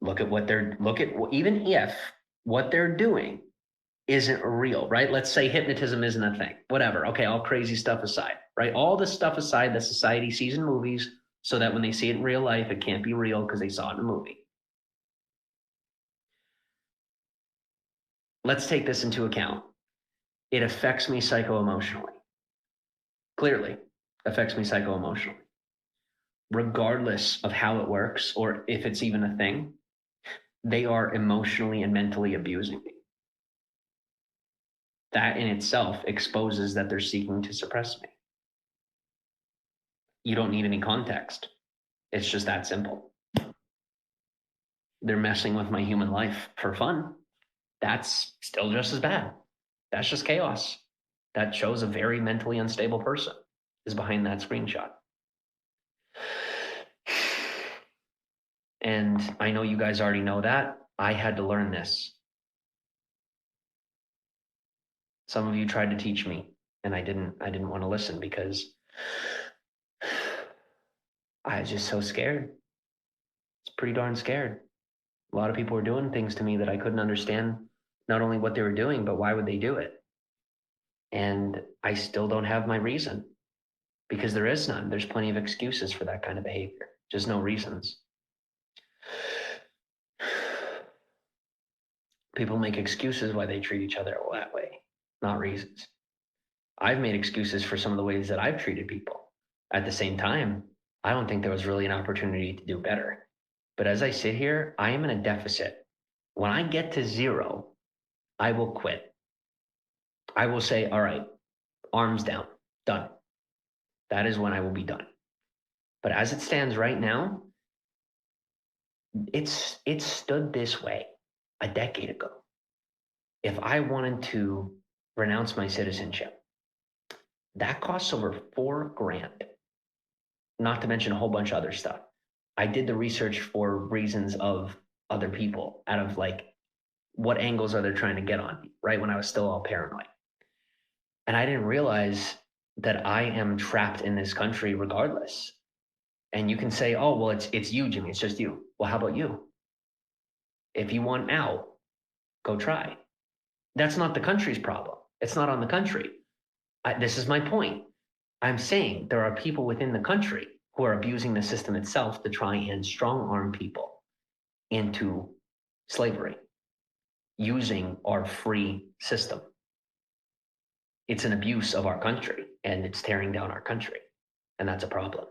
Even if what they're doing isn't real, right? Let's say hypnotism isn't a thing, whatever. Okay, all crazy stuff aside, right? All the stuff aside that society sees in movies so that when they see it in real life, it can't be real because they saw it in a movie. Let's take this into account. It affects me psycho-emotionally. Clearly affects me psycho-emotionally. Regardless of how it works or if it's even a thing, they are emotionally and mentally abusing me. That in itself exposes that they're seeking to suppress me. You don't need any context. It's just that simple. They're messing with my human life for fun. That's still just as bad. That's just chaos. That shows a very mentally unstable person is behind that screenshot. And I know you guys already know that. I had to learn this. Some of you tried to teach me, and I didn't want to listen because I was just so scared. It's pretty darn scared. A lot of people were doing things to me that I couldn't understand, not only what they were doing, but why would they do it? And I still don't have my reason because there is none. There's plenty of excuses for that kind of behavior, just no reasons. People make excuses why they treat each other that way, not reasons. I've made excuses for some of the ways that I've treated people. At the same time, I don't think there was really an opportunity to do better. But as I sit here, I am in a deficit. When I get to zero, I will quit. I will say, all right, arms down, done. That is when I will be done. But as it stands right now, it's stood this way a decade ago. If I wanted to renounce my citizenship, that costs over $4,000, not to mention a whole bunch of other stuff. I did the research for reasons of other people out of like, what angles are they trying to get on me, right? When I was still all paranoid. And I didn't realize that I am trapped in this country regardless. And you can say, oh, well, it's you, Jimmy. It's just you. Well, how about you? If you want out, go try. That's not the country's problem. It's not on the country. This is my point. I'm saying there are people within the country who are abusing the system itself to try and strong arm people into slavery using our free system. It's an abuse of our country and it's tearing down our country. And that's a problem.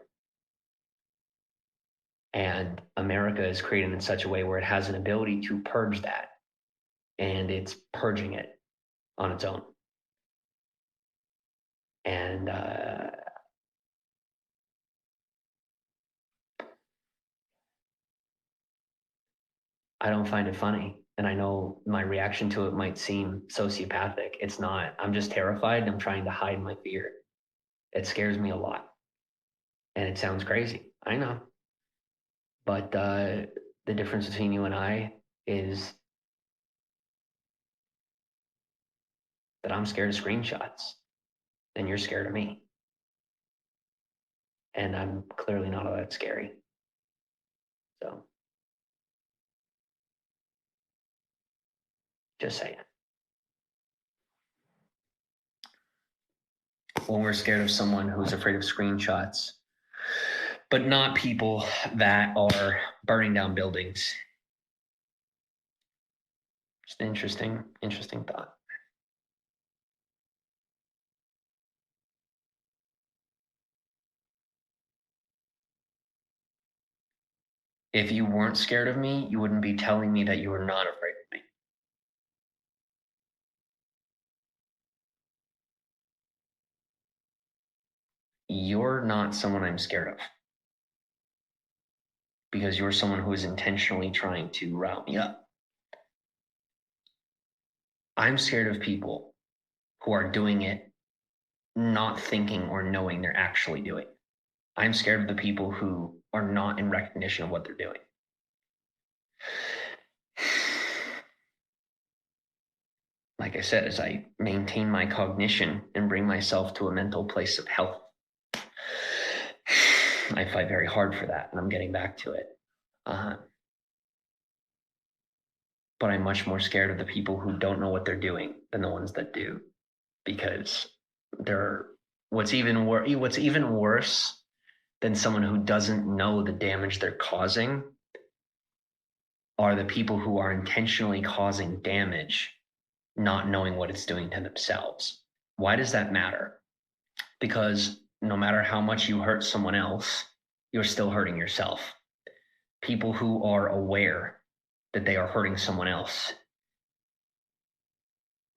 And America is created in such a way where it has an ability to purge that. And it's purging it on its own. And I don't find it funny. And I know my reaction to it might seem sociopathic. It's not. I'm just terrified. I'm trying to hide my fear. It scares me a lot. And it sounds crazy. I know. But the difference between you and I is that I'm scared of screenshots and you're scared of me. And I'm clearly not all that scary. So, just saying. When we're scared of someone who's afraid of screenshots, but not people that are burning down buildings. Just an interesting thought. If you weren't scared of me, you wouldn't be telling me that you were not afraid of me. You're not someone I'm scared of because you're someone who is intentionally trying to rile me up. I'm scared of people who are doing it not thinking or knowing they're actually doing it. I'm scared of the people who are not in recognition of what they're doing. like I said, as I maintain my cognition and bring myself to a mental place of health, I fight very hard for that, and I'm getting back to it. But I'm much more scared of the people who don't know what they're doing than the ones that do, because they're what's even worse than someone who doesn't know the damage they're causing are the people who are intentionally causing damage, not knowing what it's doing to themselves. Why does that matter? Because no matter how much you hurt someone else, you're still hurting yourself. People who are aware that they are hurting someone else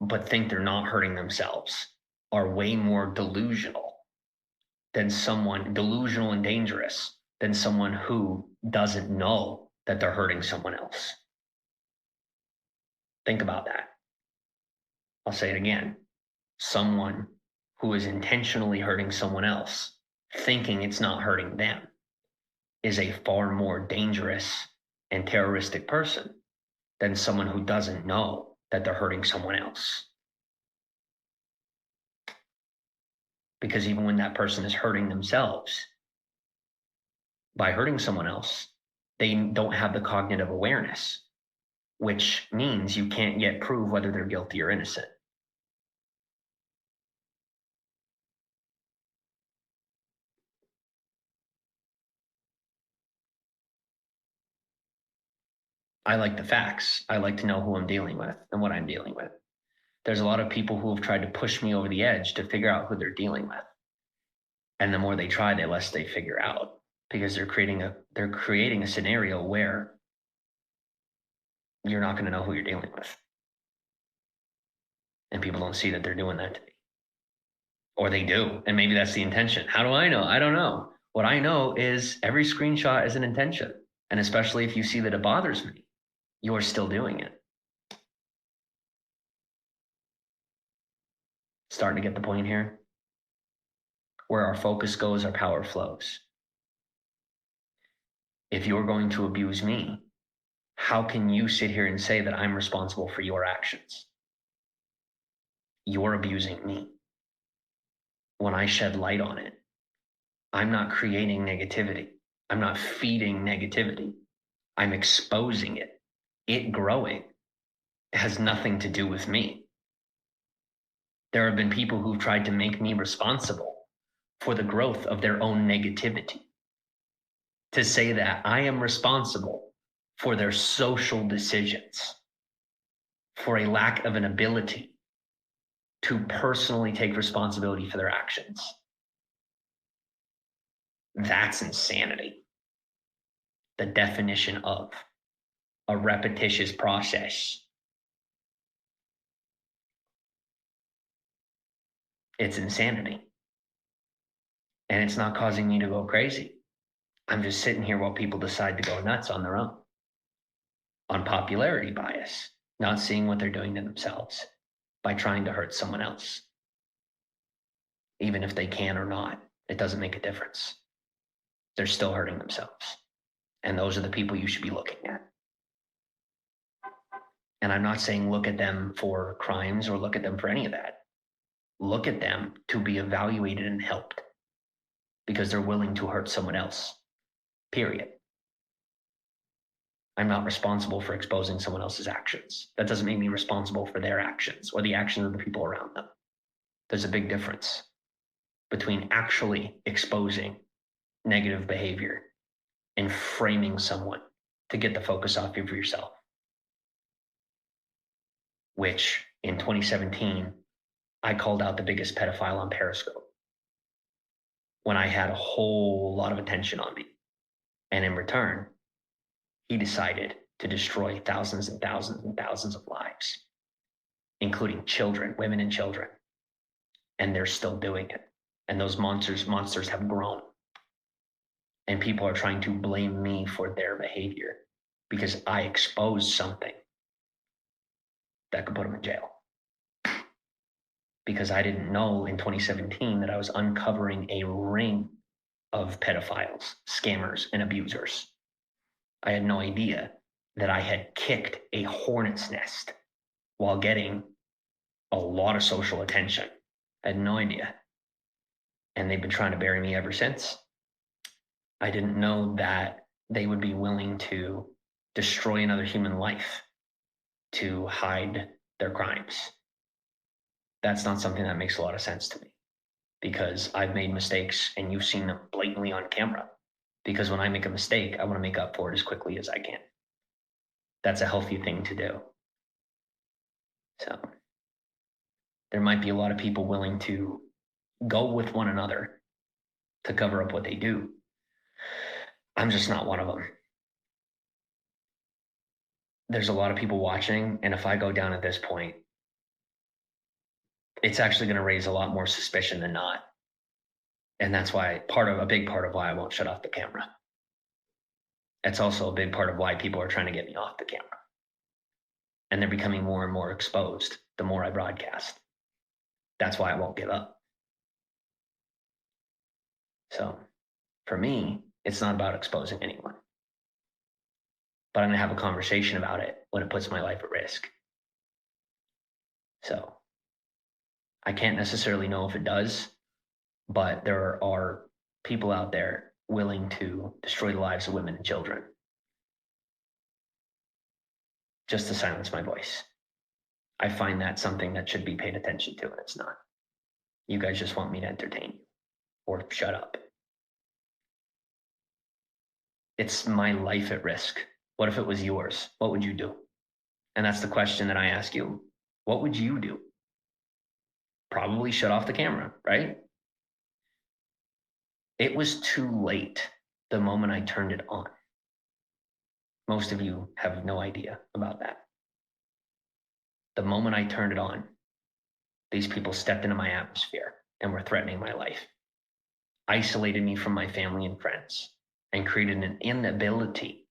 but think they're not hurting themselves are way more delusional and dangerous than someone who doesn't know that they're hurting someone else. Think about that. I'll say it again. Someone who is intentionally hurting someone else, thinking it's not hurting them, is a far more dangerous and terroristic person than someone who doesn't know that they're hurting someone else. Because even when that person is hurting themselves, by hurting someone else, they don't have the cognitive awareness, which means you can't yet prove whether they're guilty or innocent. I like the facts. I like to know who I'm dealing with and what I'm dealing with. There's a lot of people who have tried to push me over the edge to figure out who they're dealing with. And the more they try, the less they figure out, because they're creating a scenario where you're not going to know who you're dealing with. And people don't see that they're doing that to me. Or they do, and maybe that's the intention. How do I know? I don't know. What I know is every screenshot is an intention. And especially if you see that it bothers me, you're still doing it. Starting to get the point here? Where our focus goes, our power flows. If you're going to abuse me, how can you sit here and say that I'm responsible for your actions? You're abusing me. When I shed light on it, I'm not creating negativity. I'm not feeding negativity. I'm exposing it. It growing has nothing to do with me. There have been people who've tried to make me responsible for the growth of their own negativity. To say that I am responsible for their social decisions, for a lack of an ability to personally take responsibility for their actions. That's insanity. The definition of a repetitious process. It's insanity. And it's not causing me to go crazy. I'm just sitting here while people decide to go nuts on their own. On popularity bias, not seeing what they're doing to themselves by trying to hurt someone else. Even if they can or not, it doesn't make a difference. They're still hurting themselves. And those are the people you should be looking at. And I'm not saying look at them for crimes or look at them for any of that. Look at them to be evaluated and helped because they're willing to hurt someone else. Period. I'm not responsible for exposing someone else's actions. That doesn't make me responsible for their actions or the actions of the people around them. There's a big difference between actually exposing negative behavior and framing someone to get the focus off of yourself. Which in 2017, I called out the biggest pedophile on Periscope when I had a whole lot of attention on me. And in return, he decided to destroy thousands and thousands and thousands of lives, including children, women and children. And they're still doing it. And those monsters have grown. And people are trying to blame me for their behavior because I exposed something that could put them in jail. Because I didn't know in 2017 that I was uncovering a ring of pedophiles, scammers, and abusers. I had no idea that I had kicked a hornet's nest while getting a lot of social attention. I had no idea. And they've been trying to bury me ever since. I didn't know that they would be willing to destroy another human life to hide their crimes. That's not something that makes a lot of sense to me, because I've made mistakes and you've seen them blatantly on camera. Because when I make a mistake, I want to make up for it as quickly as I can. That's a healthy thing to do. So there might be a lot of people willing to go with one another to cover up what they do. I'm just not one of them. There's a lot of people watching, and if I go down at this point, it's actually going to raise a lot more suspicion than not. And that's why a big part of why I won't shut off the camera. It's also a big part of why people are trying to get me off the camera. And they're becoming more and more exposed the more I broadcast. That's why I won't give up. So for me, it's not about exposing anyone. But I'm going to have a conversation about it when it puts my life at risk. So I can't necessarily know if it does, but there are people out there willing to destroy the lives of women and children just to silence my voice. I find that something that should be paid attention to, and it's not. You guys just want me to entertain you or shut up. It's my life at risk. What if it was yours? What would you do? And that's the question that I ask you. What would you do? Probably shut off the camera, right? It was too late the moment I turned it on. Most of you have no idea about that. The moment I turned it on, these people stepped into my atmosphere and were threatening my life, isolated me from my family and friends, and created an inability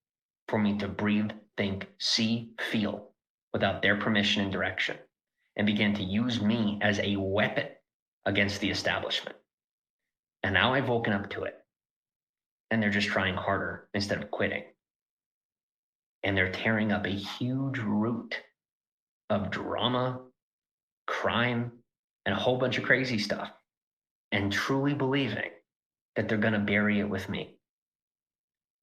for me to breathe, think, see, feel without their permission and direction, and began to use me as a weapon against the establishment. And now I've woken up to it, and they're just trying harder instead of quitting. And they're tearing up a huge root of drama, crime, and a whole bunch of crazy stuff, and truly believing that they're going to bury it with me.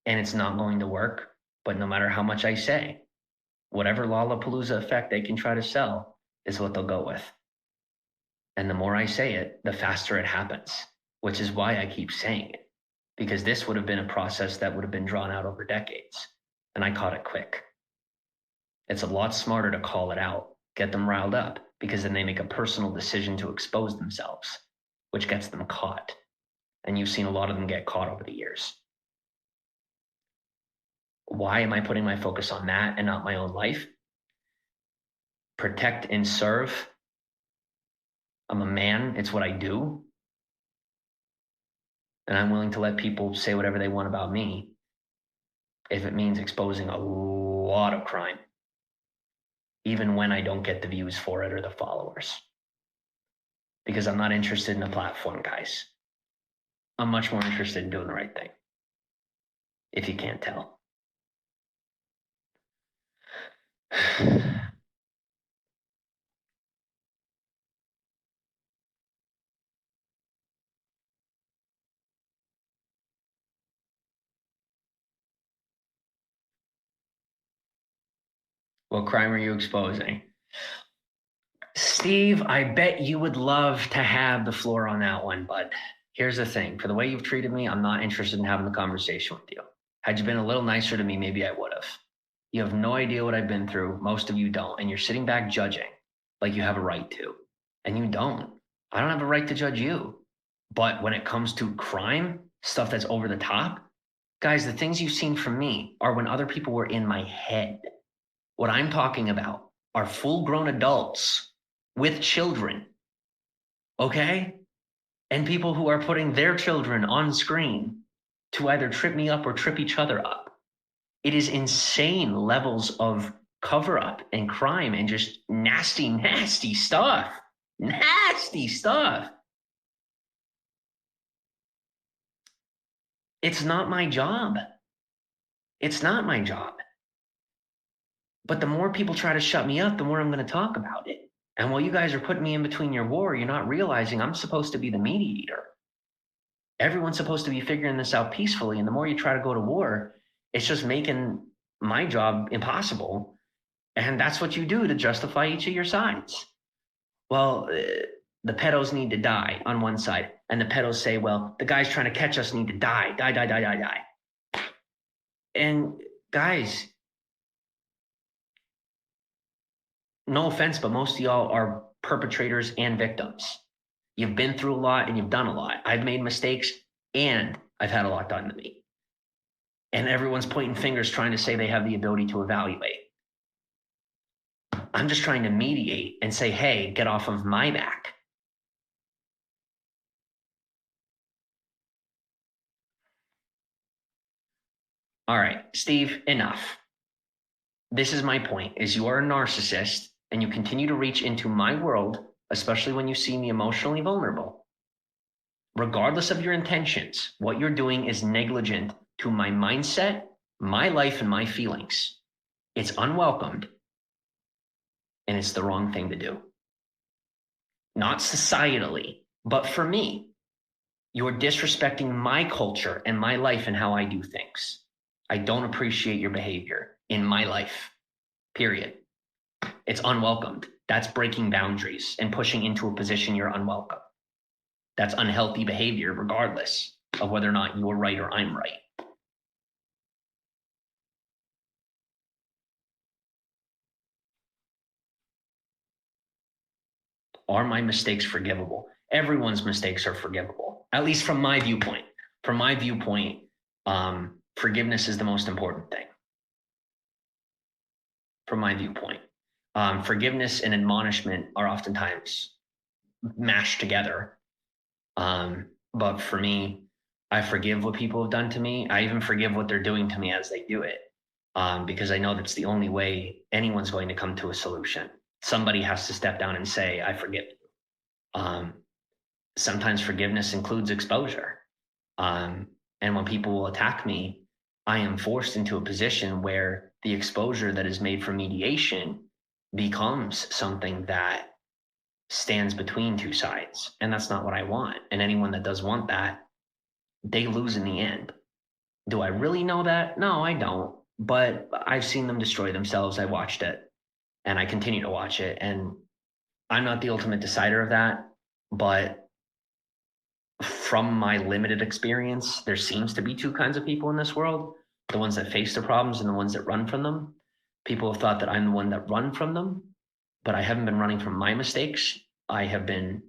And it's not going to work, but no matter how much I say, whatever Lollapalooza effect they can try to sell is what they'll go with. And the more I say it, the faster it happens, which is why I keep saying it, because this would have been a process that would have been drawn out over decades, and I caught it quick. It's a lot smarter to call it out, get them riled up, because then they make a personal decision to expose themselves, which gets them caught. And you've seen a lot of them get caught over the years. Why am I putting my focus on that and not my own life? Protect and serve. I'm a man. It's what I do. And I'm willing to let people say whatever they want about me if it means exposing a lot of crime, even when I don't get the views for it or the followers. Because I'm not interested in a platform, guys. I'm much more interested in doing the right thing, if you can't tell. What crime are you exposing? Steve, I bet you would love to have the floor on that one, but here's the thing. For the way you've treated me, I'm not interested in having the conversation with you. Had you been a little nicer to me, maybe I would have. You have no idea what I've been through. Most of you don't. And you're sitting back judging like you have a right to. And you don't. I don't have a right to judge you. But when it comes to crime, stuff that's over the top, guys, the things you've seen from me are when other people were in my head. What I'm talking about are full-grown adults with children, okay? And people who are putting their children on screen to either trip me up or trip each other up. It is insane levels of cover-up and crime and just nasty, nasty stuff. Nasty stuff. It's not my job. It's not my job. But the more people try to shut me up, the more I'm going to talk about it. And while you guys are putting me in between your war, you're not realizing I'm supposed to be the mediator. Everyone's supposed to be figuring this out peacefully. And the more you try to go to war, it's just making my job impossible. And that's what you do to justify each of your sides. Well, the pedos need to die on one side. And the pedos say, well, the guys trying to catch us need to die. And guys, no offense, but most of y'all are perpetrators and victims. You've been through a lot and you've done a lot. I've made mistakes and I've had a lot done to me. And everyone's pointing fingers trying to say they have the ability to evaluate. I'm just trying to mediate and say, hey, get off of my back. All right, Steve, enough. This is my point, is you are a narcissist and you continue to reach into my world, especially when you see me emotionally vulnerable. Regardless of your intentions, what you're doing is negligent to my mindset, my life, and my feelings. It's unwelcomed, and it's the wrong thing to do. Not societally, but for me. You're disrespecting my culture and my life and how I do things. I don't appreciate your behavior in my life, period. It's unwelcomed. That's breaking boundaries and pushing into a position you're unwelcome. That's unhealthy behavior, regardless of whether or not you're right or I'm right. Are my mistakes forgivable? Everyone's mistakes are forgivable, at least from my viewpoint. From my viewpoint, forgiveness is the most important thing. From my viewpoint, forgiveness and admonishment are oftentimes mashed together. But for me, I forgive what people have done to me. I even forgive what they're doing to me as they do it, because I know that's the only way anyone's going to come to a solution. Somebody has to step down and say, I forgive you. Sometimes forgiveness includes exposure. And when people will attack me, I am forced into a position where the exposure that is made for mediation becomes something that stands between two sides. And that's not what I want. And anyone that does want that, they lose in the end. Do I really know that? No, I don't. But I've seen them destroy themselves. I watched it and I continue to watch it. And I'm not the ultimate decider of that. But from my limited experience, there seems to be two kinds of people in this world: the ones that face their problems and the ones that run from them. People have thought that I'm the one that run from them, but I haven't been running from my mistakes. I have been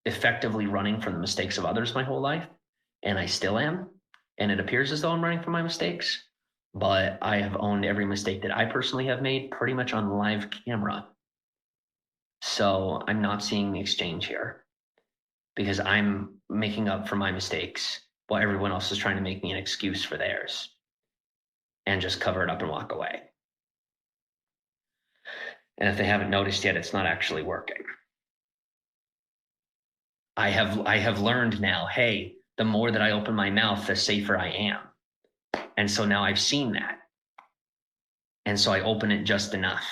effectively running from the mistakes of others my whole life, and I still am. And it appears as though I'm running from my mistakes, but I have owned every mistake that I personally have made pretty much on live camera. So I'm not seeing the exchange here, because I'm making up for my mistakes while everyone else is trying to make me an excuse for theirs and just cover it up and walk away. And if they haven't noticed yet, it's not actually working. I have learned now, hey, the more that I open my mouth, the safer I am. And so now I've seen that. And so I open it just enough.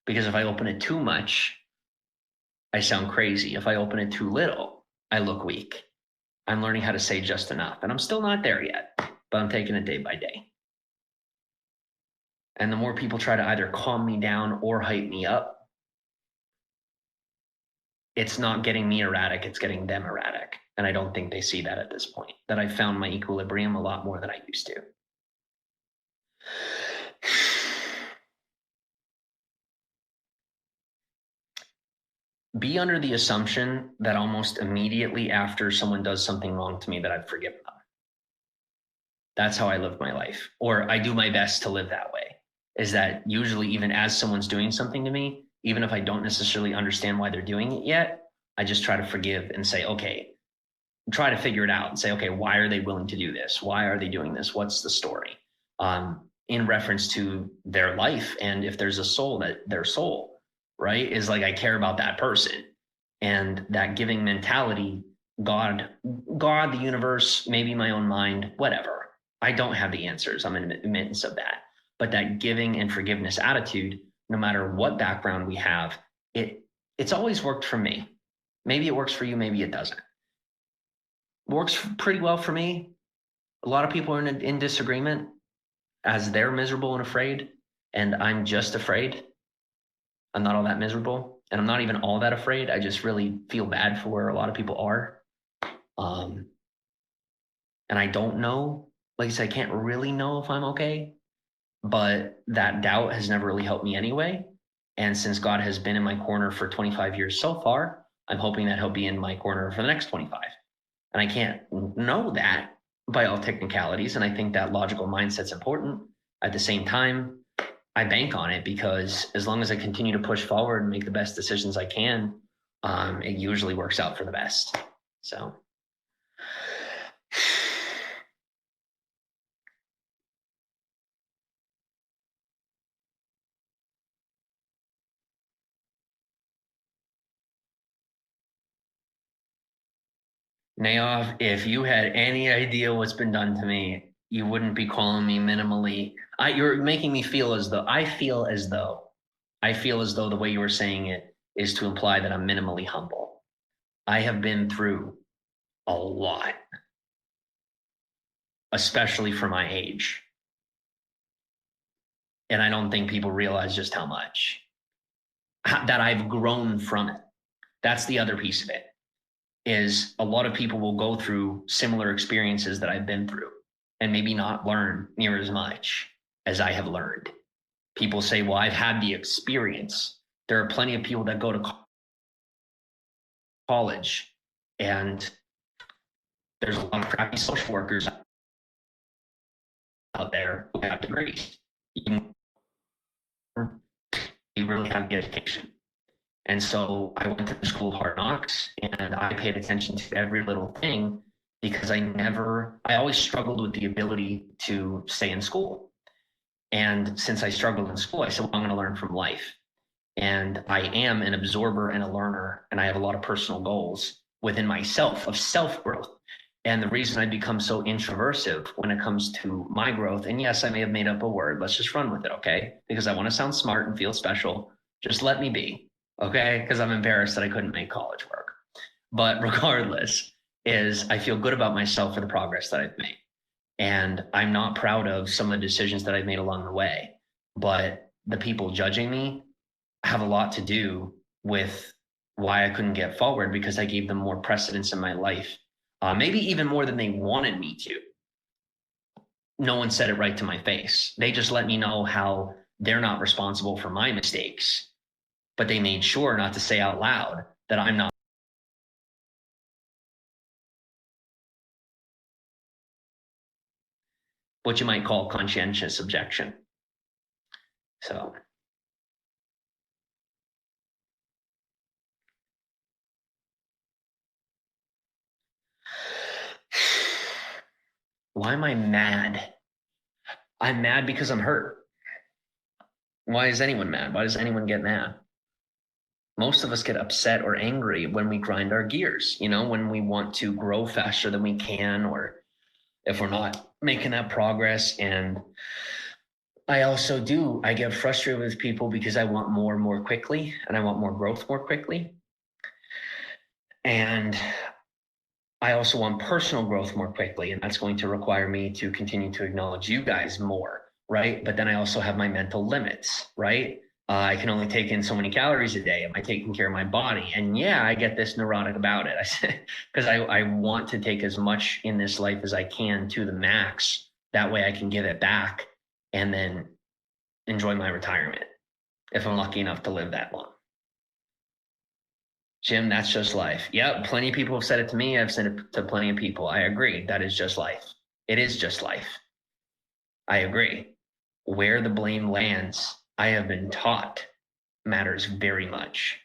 Because if I open it too much, I sound crazy. If I open it too little, I look weak. I'm learning how to say just enough. And I'm still not there yet, but I'm taking it day by day. And the more people try to either calm me down or hype me up, it's not getting me erratic, it's getting them erratic. And I don't think they see that at this point, that I've found my equilibrium a lot more than I used to. Be under the assumption that almost immediately after someone does something wrong to me, that I've forgiven them. That's how I live my life, or I do my best to live that way. Is that usually even as someone's doing something to me, even if I don't necessarily understand why they're doing it yet, I just try to forgive and say, okay, try to figure it out and say, okay, why are they willing to do this? Why are they doing this? What's the story? In reference to their life. And if there's a soul, that their soul, right, is like, I care about that person. And that giving mentality, God, the universe, maybe my own mind, whatever. I don't have the answers. I'm in the midst of that. But that giving and forgiveness attitude, no matter what background we have, it's always worked for me. Maybe it works for you, maybe it doesn't. Works pretty well for me. A lot of people are in disagreement as they're miserable and afraid, and I'm just afraid. I'm not all that miserable, and I'm not even all that afraid. I just really feel bad for where a lot of people are. Um, and I don't know. Like I said, I can't really know if I'm okay, but that doubt has never really helped me anyway. And since God has been in my corner for 25 years so far, I'm hoping that he'll be in my corner for the next 25. And I can't know that by all technicalities. And I think that logical mindset's important. At the same time, I bank on it because as long as I continue to push forward and make the best decisions I can, it usually works out for the best. So. Naof, if you had any idea what's been done to me, you wouldn't be calling me minimally. You're making me feel as though I feel as though the way you were saying it is to imply that I'm minimally humble. I have been through a lot, especially for my age. And I don't think people realize just how much that I've grown from it. That's the other piece of it. Is a lot of people will go through similar experiences that I've been through and maybe not learn near as much as I have learned. People say, well, I've had the experience. There are plenty of people that go to college and there's a lot of crappy social workers out there who have degrees. You really have the education. And so I went to the school of hard knocks and I paid attention to every little thing because I always struggled with the ability to stay in school. And since I struggled in school, I said, well, I'm going to learn from life. And I am an absorber and a learner, and I have a lot of personal goals within myself of self growth. And the reason I become so introversive when it comes to my growth, and yes, I may have made up a word, let's just run with it, okay? Because I want to sound smart and feel special. Just let me be, okay? Because I'm embarrassed that I couldn't make college work. But regardless, is I feel good about myself for the progress that I've made. And I'm not proud of some of the decisions that I've made along the way. But the people judging me have a lot to do with why I couldn't get forward because I gave them more precedence in my life, maybe even more than they wanted me to. No one said it right to my face. They just let me know how they're not responsible for my mistakes, but they made sure not to say out loud that I'm not what you might call conscientious objection. So why am I mad? I'm mad because I'm hurt. Why is anyone mad? Why does anyone get mad? Most of us get upset or angry when we grind our gears, when we want to grow faster than we can, or if we're not making that progress. And I get frustrated with people because I want more quickly, and I want more growth more quickly. And I also want personal growth more quickly, and that's going to require me to continue to acknowledge you guys more, right? But then I also have my mental limits, right? I can only take in so many calories a day. Am I taking care of my body? And yeah, I get this neurotic about it. I said because I want to take as much in this life as I can to the max. That way I can give it back and then enjoy my retirement if I'm lucky enough to live that long. Jim, that's just life. Yep, plenty of people have said it to me. I've said it to plenty of people. I agree. That is just life. It is just life. I agree. Where the blame lands, I have been taught, matters very much.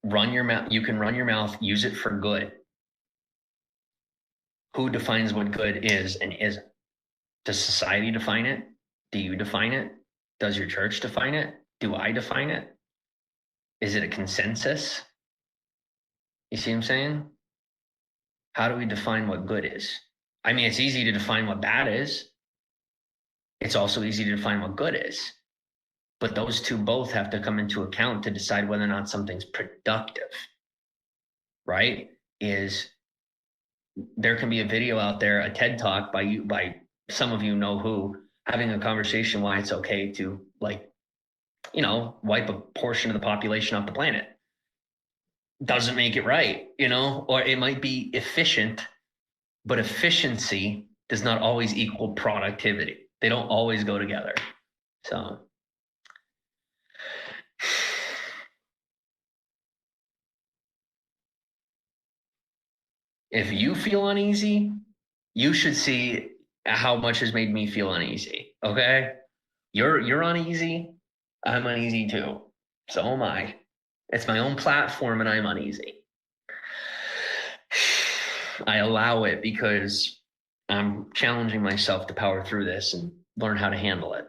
Run your mouth. You can run your mouth, use it for good. Who defines what good is and isn't? Does society define it? Do you define it? Does your church define it? Do I define it? Is it a consensus? You see what I'm saying? How do we define what good is? I mean, it's easy to define what bad is. It's also easy to define what good is. But those two both have to come into account to decide whether or not something's productive, right? Is there can be a video out there, a TED talk by some of you know who, having a conversation why it's okay to, like, wipe a portion of the population off the planet. Doesn't make it right, or it might be efficient, but efficiency does not always equal productivity. They don't always go together. So if you feel uneasy, you should see how much has made me feel uneasy. Okay? You're uneasy. I'm uneasy too. So am I. It's my own platform and I'm uneasy. I allow it because I'm challenging myself to power through this and learn how to handle it.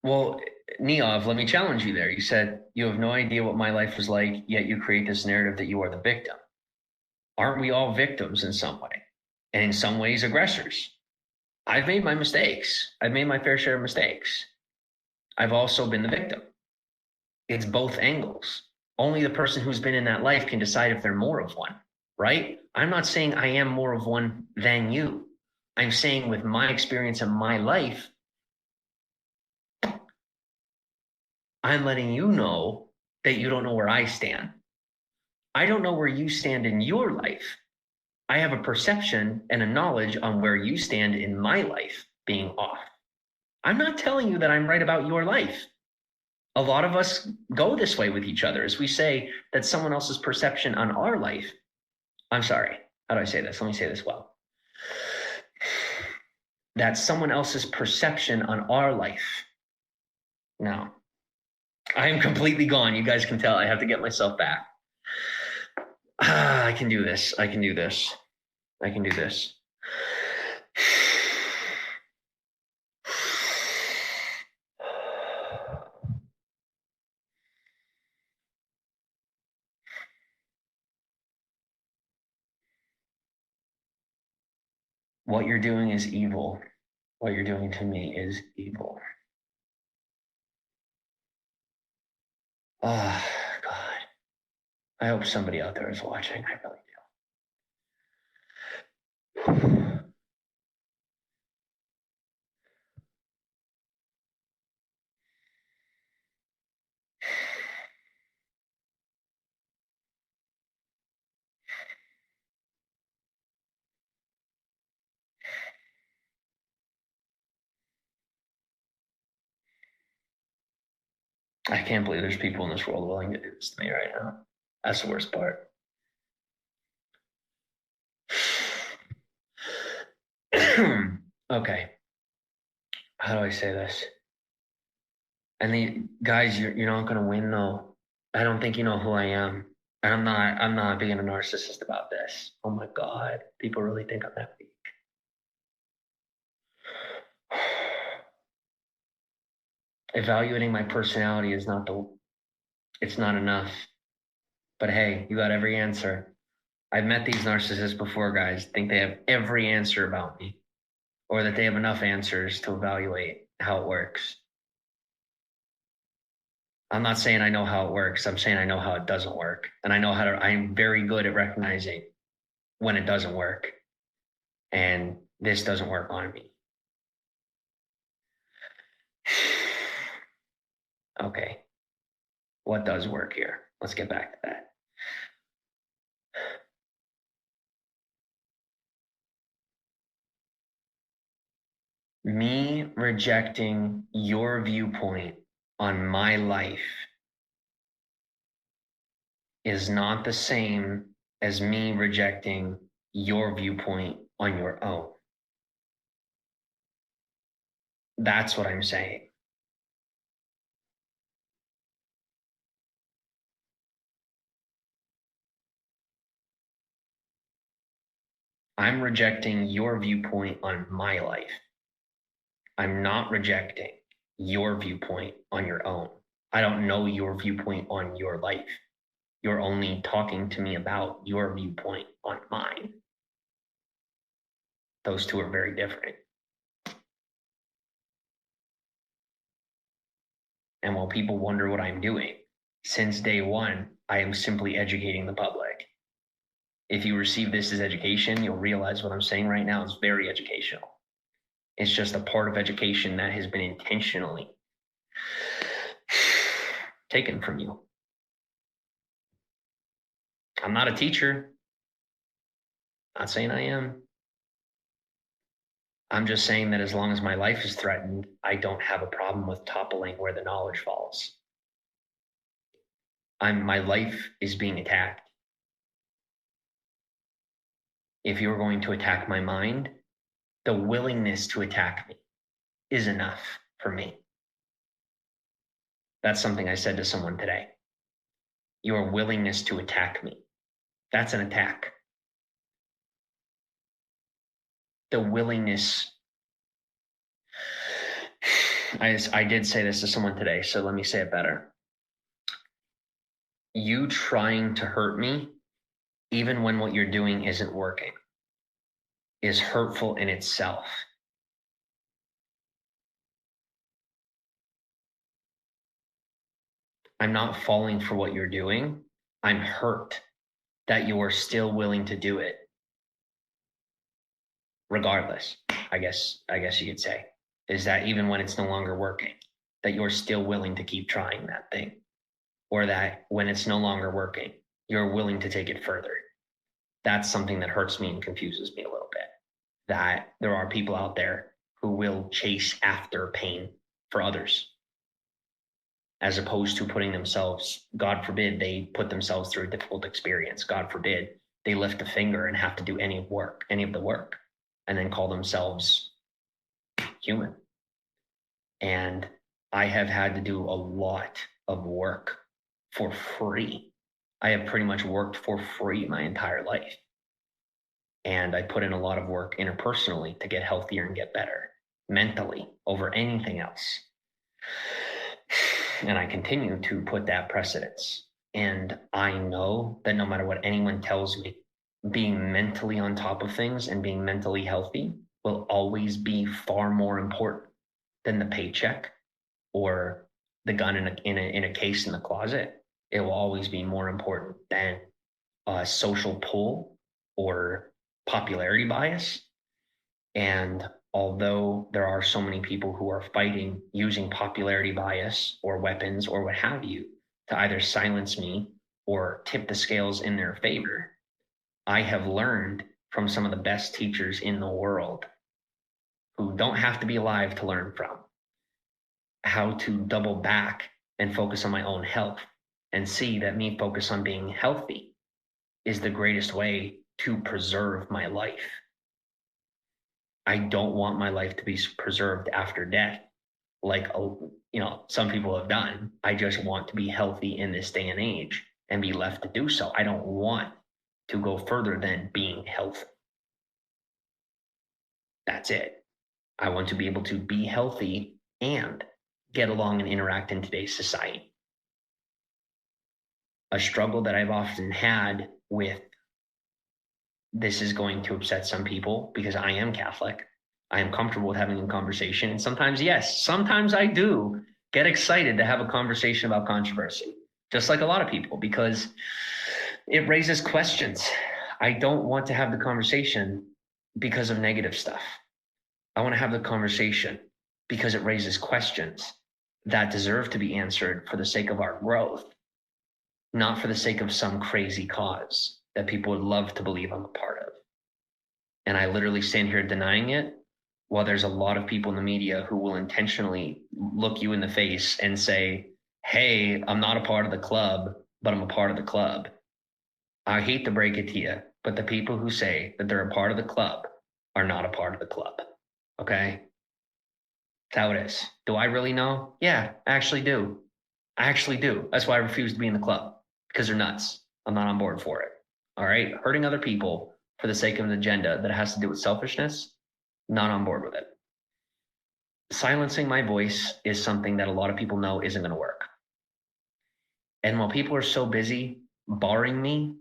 Well, Neov, let me challenge you there. You said you have no idea what my life was like, yet you create this narrative that you are the victim. Aren't we all victims in some way? And in some ways, aggressors. I've made my mistakes. I've made my fair share of mistakes. I've also been the victim. It's both angles. Only the person who's been in that life can decide if they're more of one, right? I'm not saying I am more of one than you. I'm saying with my experience in my life, I'm letting you know that you don't know where I stand. I don't know where you stand in your life. I have a perception and a knowledge on where you stand in my life being off. I'm not telling you that I'm right about your life. A lot of us go this way with each other as we say that someone else's perception on our life. I'm sorry. How do I say this? Let me say this well. That someone else's perception on our life. Now, I am completely gone. You guys can tell I have to get myself back. I can do this. I can do this. I can do this. What you're doing is evil. What you're doing to me is evil. Oh, God. I hope somebody out there is watching. I really do. I can't believe there's people in this world willing to do this to me right now. That's the worst part. Okay. How do I say this? And the guys, you're not gonna win though. I don't think you know who I am. And I'm not being a narcissist about this. Oh my God. People really think I'm that weak. Evaluating my personality is it's not enough. But hey, you got every answer. I've met these narcissists before, guys. Think they have every answer about me, or that they have enough answers to evaluate how it works. I'm not saying I know how it works. I'm saying I know how it doesn't work. And I'm very good at recognizing when it doesn't work. And this doesn't work on me. Okay. What does work here? Let's get back to that. Me rejecting your viewpoint on my life is not the same as me rejecting your viewpoint on your own. That's what I'm saying. I'm rejecting your viewpoint on my life. I'm not rejecting your viewpoint on your own. I don't know your viewpoint on your life. You're only talking to me about your viewpoint on mine. Those two are very different. And while people wonder what I'm doing, since day one, I am simply educating the public. If you receive this as education, you'll realize what I'm saying right now is very educational. It's just a part of education that has been intentionally taken from you. I'm not a teacher. Not saying I am. I'm just saying that as long as my life is threatened, I don't have a problem with toppling where the knowledge falls. My life is being attacked. If you're going to attack my mind, the willingness to attack me is enough for me. That's something I said to someone today. Your willingness to attack me, that's an attack. The willingness, I did say this to someone today, so let me say it better. You trying to hurt me, even when what you're doing isn't working, is hurtful in itself. I'm not falling for what you're doing. I'm hurt that you are still willing to do it. Regardless, I guess you could say, is that even when it's no longer working, that you're still willing to keep trying that thing. Or that when it's no longer working, you're willing to take it further. That's something that hurts me and confuses me a little bit. That there are people out there who will chase after pain for others, as opposed to putting themselves, God forbid, they put themselves through a difficult experience. God forbid, they lift a finger and have to do any of the work, and then call themselves human. And I have had to do a lot of work for free. I have pretty much worked for free my entire life. And I put in a lot of work interpersonally to get healthier and get better mentally over anything else. And I continue to put that precedence. And I know that no matter what anyone tells me, being mentally on top of things and being mentally healthy will always be far more important than the paycheck or the gun in a case in the closet. It will always be more important than a social pull or popularity bias. And although there are so many people who are fighting using popularity bias or weapons or what have you to either silence me or tip the scales in their favor, I have learned from some of the best teachers in the world who don't have to be alive to learn from how to double back and focus on my own health and see that me focus on being healthy is the greatest way to preserve my life. I don't want my life to be preserved after death like some people have done. I just want to be healthy in this day and age and be left to do so. I don't want to go further than being healthy. That's it. I want to be able to be healthy and get along and interact in today's society. A struggle that I've often had with this is going to upset some people because I am Catholic. I am comfortable with having a conversation. And sometimes, yes, sometimes I do get excited to have a conversation about controversy, just like a lot of people, because it raises questions. I don't want to have the conversation because of negative stuff. I want to have the conversation because it raises questions that deserve to be answered for the sake of our growth, not for the sake of some crazy cause that people would love to believe I'm a part of. And I literally stand here denying it, while there's a lot of people in the media who will intentionally look you in the face and say, hey, I'm not a part of the club, but I'm a part of the club. I hate to break it to you, but the people who say that they're a part of the club are not a part of the club. Okay? That's how it is. Do I really know? Yeah, I actually do. I actually do. That's why I refuse to be in the club, because they're nuts. I'm not on board for it. All right? Hurting other people for the sake of an agenda that has to do with selfishness, not on board with it. Silencing my voice is something that a lot of people know isn't going to work. And while people are so busy barring me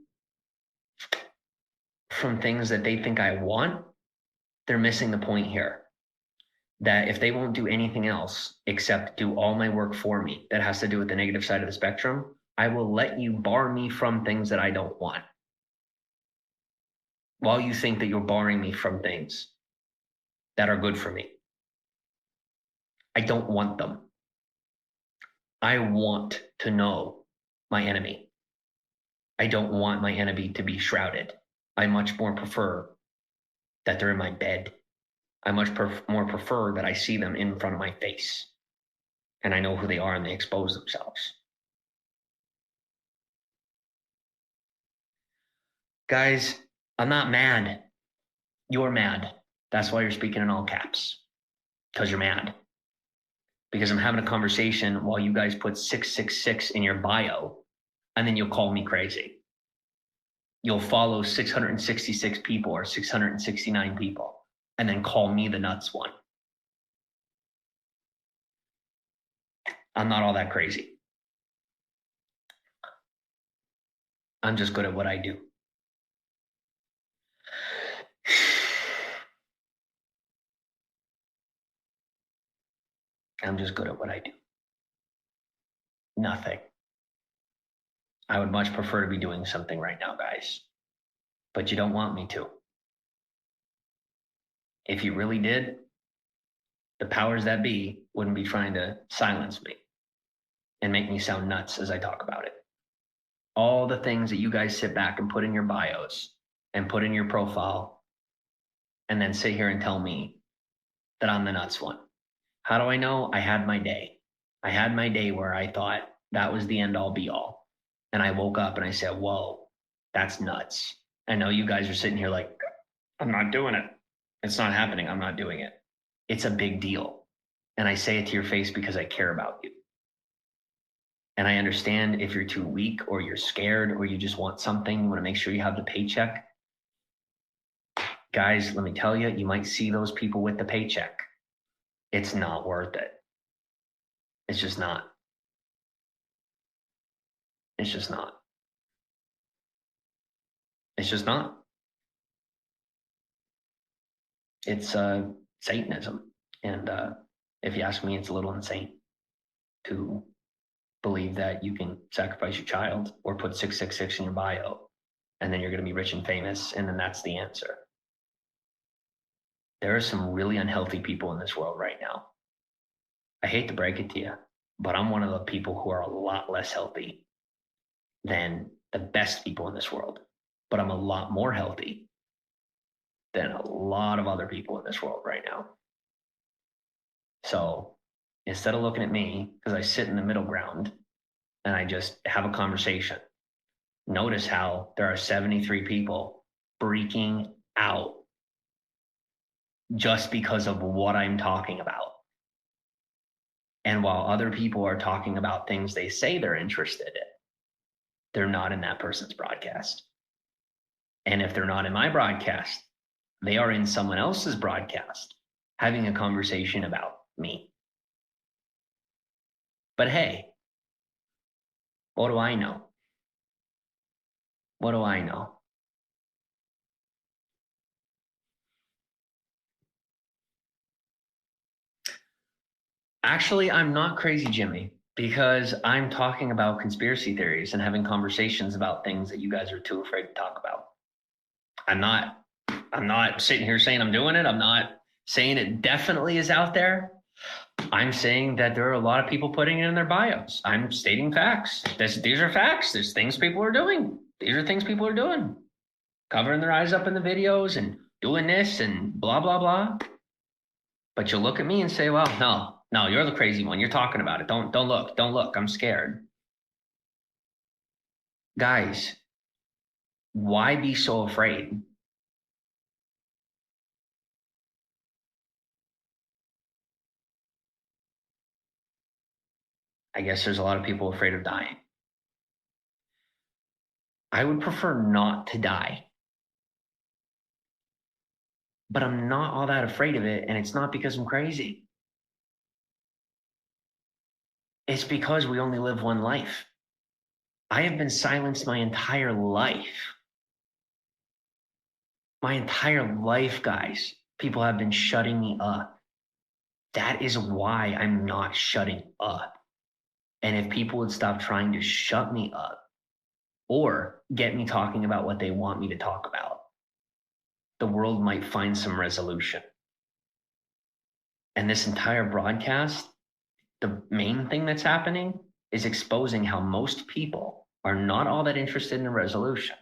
from things that they think I want, they're missing the point here. That if they won't do anything else except do all my work for me that has to do with the negative side of the spectrum, I will let you bar me from things that I don't want. While you think that you're barring me from things that are good for me. I don't want them. I want to know my enemy. I don't want my enemy to be shrouded. I much more prefer that they're in my bed. I much more prefer that I see them in front of my face and I know who they are and they expose themselves. Guys, I'm not mad. You're mad. That's why you're speaking in all caps, because you're mad. Because I'm having a conversation while you guys put 666 in your bio, and then you'll call me crazy. You'll follow 666 people or 669 people, and then call me the nuts one. I'm not all that crazy. I'm just good at what I do. I'm just good at what I do. Nothing. I would much prefer to be doing something right now, guys. But you don't want me to. If you really did, the powers that be wouldn't be trying to silence me and make me sound nuts as I talk about it. All the things that you guys sit back and put in your bios and put in your profile and then sit here and tell me that I'm the nuts one. How do I know? I had my day. I had my day where I thought that was the end all be all. And I woke up and I said, whoa, that's nuts. I know you guys are sitting here like, I'm not doing it. It's not happening. I'm not doing it. It's a big deal. And I say it to your face because I care about you. And I understand if you're too weak or you're scared or you just want something, you want to make sure you have the paycheck. Guys, let me tell you, you might see those people with the paycheck. It's not worth it. It's just not. It's just not. It's just not. It's Satanism. And if you ask me, it's a little insane to believe that you can sacrifice your child or put 666 in your bio and then you're going to be rich and famous and then that's the answer. There are some really unhealthy people in this world right now. I hate to break it to you, but I'm one of the people who are a lot less healthy than the best people in this world. But I'm a lot more healthy than a lot of other people in this world right now. So instead of looking at me, because I sit in the middle ground and I just have a conversation, notice how there are 73 people freaking out just because of what I'm talking about. And while other people are talking about things they say they're interested in, they're not in that person's broadcast. And if they're not in my broadcast, they are in someone else's broadcast having a conversation about me. But hey, what do I know? What do I know? Actually, I'm not crazy, Jimmy, because I'm talking about conspiracy theories and having conversations about things that you guys are too afraid to talk about. I'm not sitting here saying I'm doing it. I'm not saying it definitely is out there. I'm saying that there are a lot of people putting it in their bios. I'm stating facts. These are facts. There's things people are doing. These are things people are doing. Covering their eyes up in the videos and doing this and blah, blah, blah. But you'll look at me and say, well, no, you're the crazy one. You're talking about it. Don't look. I'm scared. Guys, why be so afraid? I guess there's a lot of people afraid of dying. I would prefer not to die. But I'm not all that afraid of it. And it's not because I'm crazy. It's because we only live one life. I have been silenced my entire life. My entire life, guys. People have been shutting me up. That is why I'm not shutting up. And if people would stop trying to shut me up or get me talking about what they want me to talk about, the world might find some resolution. And this entire broadcast, the main thing that's happening is exposing how most people are not all that interested in a resolution.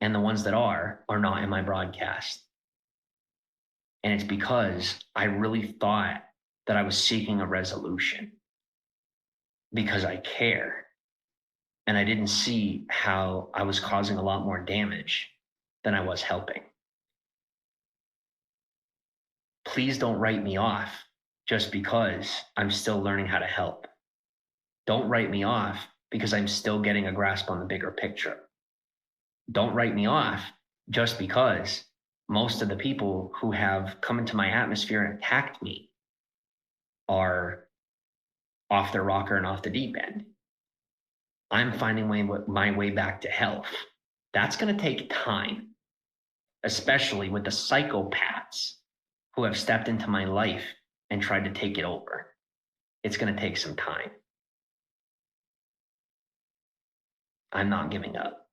And the ones that are not in my broadcast. And it's because I really thought that I was seeking a resolution because I care. And I didn't see how I was causing a lot more damage than I was helping. Please don't write me off just because I'm still learning how to help. Don't write me off because I'm still getting a grasp on the bigger picture. Don't write me off just because most of the people who have come into my atmosphere and attacked me are off their rocker and off the deep end. I'm finding my way back to health. That's going to take time, especially with the psychopaths who have stepped into my life and tried to take it over. It's going to take some time. I'm not giving up.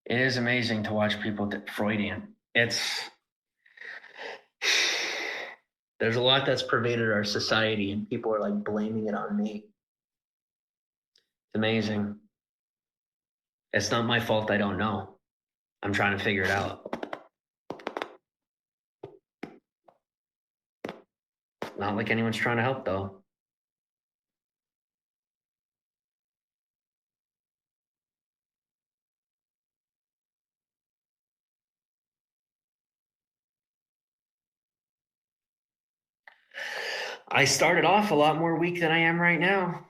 It is amazing to watch people Freudian. There's a lot that's pervaded our society, and people are like blaming it on me. It's amazing. It's not my fault. I don't know. I'm trying to figure it out. Not like anyone's trying to help, though. I started off a lot more weak than I am right now,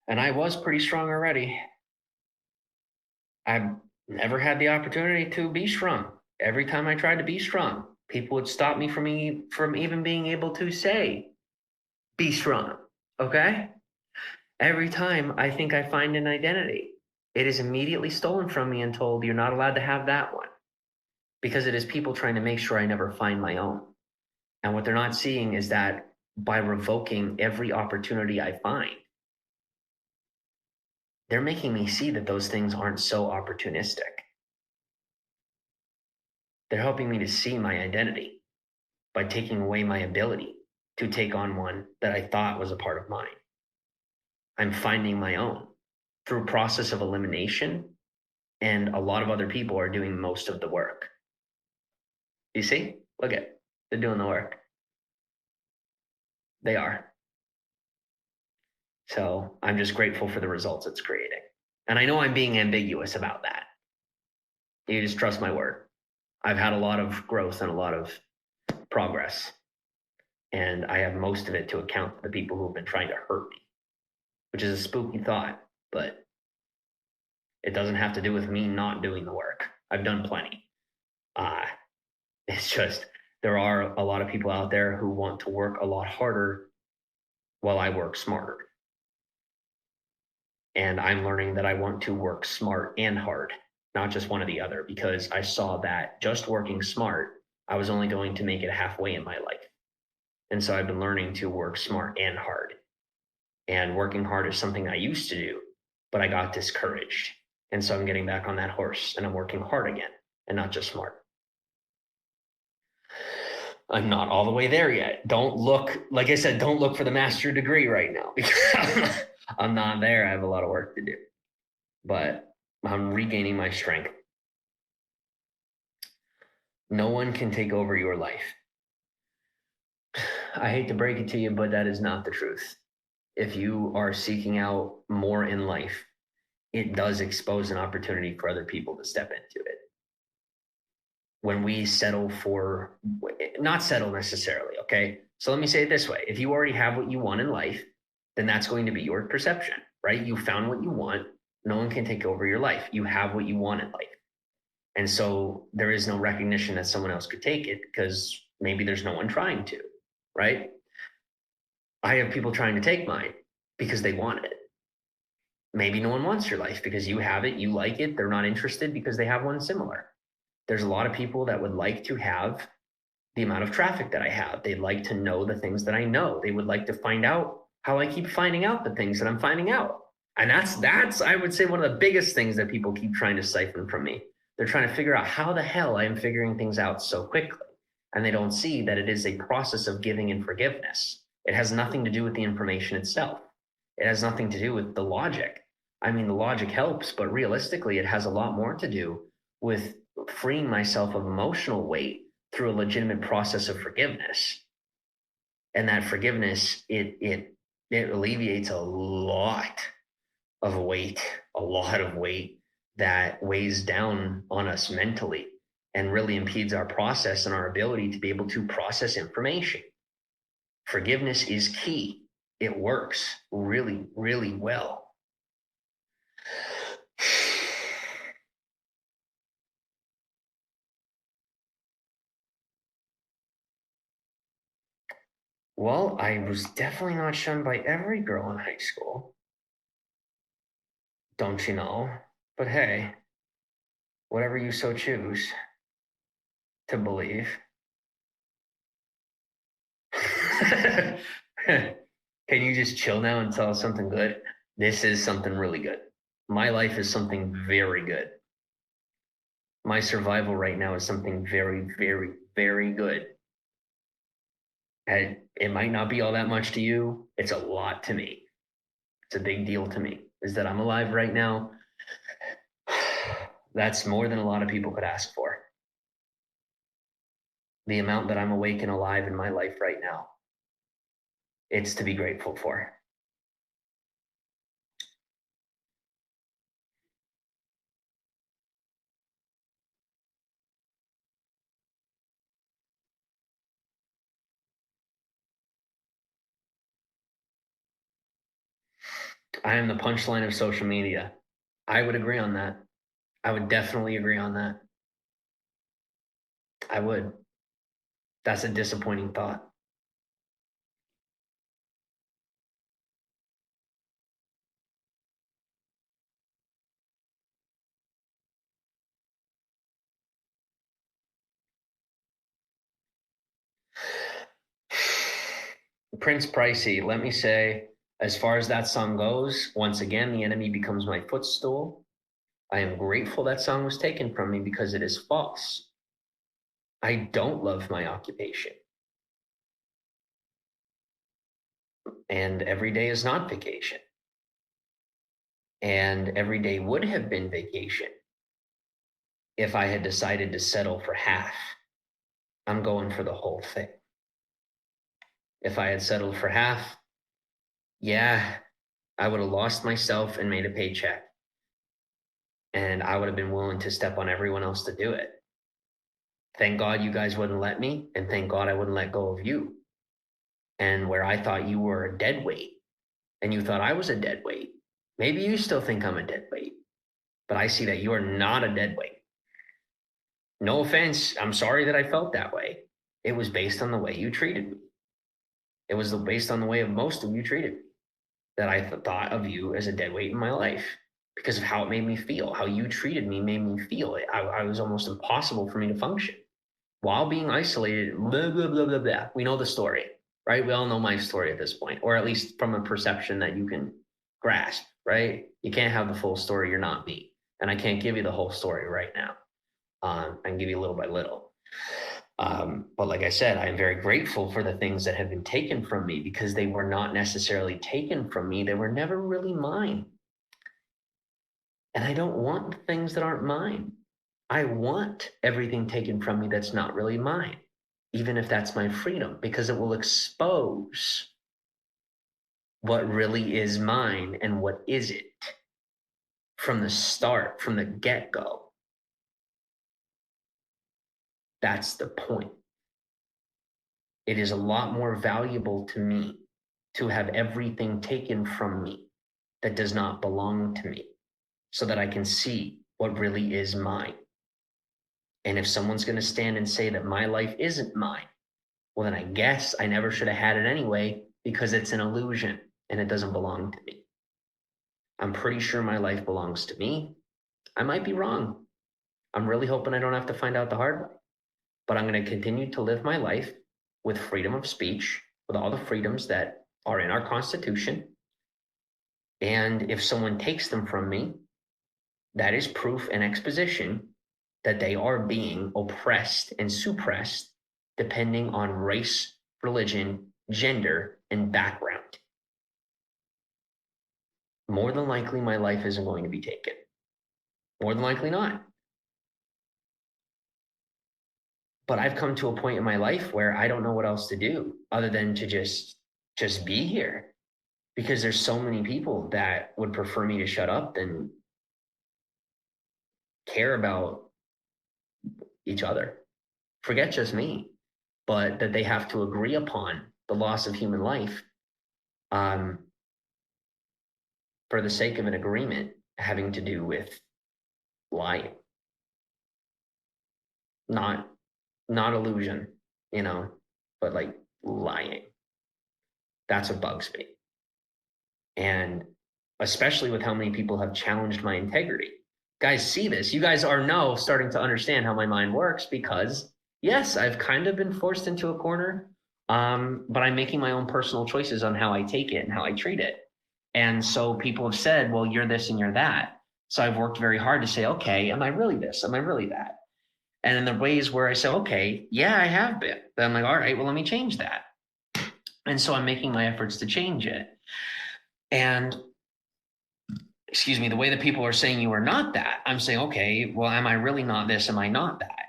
and I was pretty strong already. I've never had the opportunity to be strong. Every time I tried to be strong, people would stop me from even being able to say, be strong. Okay? Every time I think I find an identity, it is immediately stolen from me and told, you're not allowed to have that one. Because it is people trying to make sure I never find my own. And what they're not seeing is that by revoking every opportunity I find, they're making me see that those things aren't so opportunistic. They're helping me to see my identity by taking away my ability to take on one that I thought was a part of mine. I'm finding my own through process of elimination, and a lot of other people are doing most of the work. You see? Look at, they're doing the work. They are. So I'm just grateful for the results it's creating. And I know I'm being ambiguous about that. You just trust my word. I've had a lot of growth and a lot of progress. And I have most of it to account for the people who have been trying to hurt me, which is a spooky thought, but it doesn't have to do with me not doing the work. I've done plenty. It's just there are a lot of people out there who want to work a lot harder while I work smarter. And I'm learning that I want to work smart and hard, not just one or the other, because I saw that just working smart, I was only going to make it halfway in my life. And so I've been learning to work smart and hard. And working hard is something I used to do, but I got discouraged. And so I'm getting back on that horse and I'm working hard again and not just smart. I'm not all the way there yet. Don't look, like I said, don't look for the master degree right now because I'm not there. I have a lot of work to do, but I'm regaining my strength. No one can take over your life. I hate to break it to you, but that is not the truth. if you are seeking out more in life, it does expose an opportunity for other people to step into it. When we settle for, not settle necessarily, okay? So let me say it this way. If you already have what you want in life, then that's going to be your perception, right? You found what you want. No one can take over your life. You have what you want in life. And so there is no recognition that someone else could take it because maybe there's no one trying to, right? I have people trying to take mine because they want it. Maybe no one wants your life because you have it, you like it, they're not interested because they have one similar. There's a lot of people that would like to have the amount of traffic that I have. They'd like to know the things that I know. They would like to find out how I keep finding out the things that I'm finding out. And that's I would say one of the biggest things that people keep trying to siphon from me. They're trying to figure out how the hell I am figuring things out so quickly. And they don't see that it is a process of giving and forgiveness. It has nothing to do with the information itself. It has nothing to do with the logic. I mean, the logic helps, but realistically, it has a lot more to do with freeing myself of emotional weight through a legitimate process of forgiveness. And that forgiveness, it alleviates a lot of weight, a lot of weight that weighs down on us mentally and really impedes our process and our ability to be able to process information. Forgiveness is key. It works really, really well. Well, I was definitely not shunned by every girl in high school. Don't you know? But hey, whatever you so choose to believe. Can you just chill now and tell us something good? This is something really good. My life is something very good. My survival right now is something very, very, very good. And it might not be all that much to you. It's a lot to me. It's a big deal to me. Is that I'm alive right now. That's more than a lot of people could ask for. The amount that I'm awake and alive in my life right now, it's to be grateful for. I am the punchline of social media. I would agree on that. I would definitely agree on that. I would. That's a disappointing thought. Prince Pricey, let me say, as far as that song goes, once again, the enemy becomes my footstool. I am grateful that song was taken from me because it is false. I don't love my occupation. And every day is not vacation. And every day would have been vacation if I had decided to settle for half. I'm going for the whole thing. If I had settled for half, yeah, I would have lost myself and made a paycheck. And I would have been willing to step on everyone else to do it. Thank God you guys wouldn't let me, and thank God I wouldn't let go of you. And where I thought you were a dead weight, and you thought I was a dead weight, maybe you still think I'm a dead weight, but I see that you are not a dead weight. No offense, I'm sorry that I felt that way. It was based on the way you treated me. It was based on the way of most of you treated me that I thought of you as a dead weight in my life because of how it made me feel. How you treated me made me feel it. I was almost impossible for me to function while being isolated. Blah, blah, blah, blah, blah. We know the story, right? We all know my story at this point, or at least from a perception that you can grasp, right? You can't have the full story. You're not me. And I can't give you the whole story right now. I can give you little by little. But like I said, I am very grateful for the things that have been taken from me because they were not necessarily taken from me. They were never really mine. And I don't want the things that aren't mine. I want everything taken from me that's not really mine, even if that's my freedom, because it will expose what really is mine and what isn't from the start, from the get-go. That's the point. It is a lot more valuable to me to have everything taken from me that does not belong to me so that I can see what really is mine. And if someone's going to stand and say that my life isn't mine, well, then I guess I never should have had it anyway because it's an illusion and it doesn't belong to me. I'm pretty sure my life belongs to me. I might be wrong. I'm really hoping I don't have to find out the hard way. But I'm going to continue to live my life with freedom of speech, with all the freedoms that are in our Constitution. And if someone takes them from me, that is proof and exposition that they are being oppressed and suppressed depending on race, religion, gender, and background. More than likely, my life isn't going to be taken. More than likely not. But I've come to a point in my life where I don't know what else to do other than to just be here, because there's so many people that would prefer me to shut up than care about each other. Forget just me, but that they have to agree upon the loss of human life for the sake of an agreement having to do with lying. Not illusion, but like lying. That's what bugs me. And especially with how many people have challenged my integrity. Guys see this. You guys are now starting to understand how my mind works because, yes, I've kind of been forced into a corner, but I'm making my own personal choices on how I take it and how I treat it. And so people have said, well, you're this and you're that. So I've worked very hard to say, okay, am I really this? Am I really that? And in the ways where I say, okay, yeah, I have been. Then I'm like, all right, well, let me change that. And so I'm making my efforts to change it. And excuse me, the way that people are saying you are not that, I'm saying, okay, well, am I really not this? Am I not that?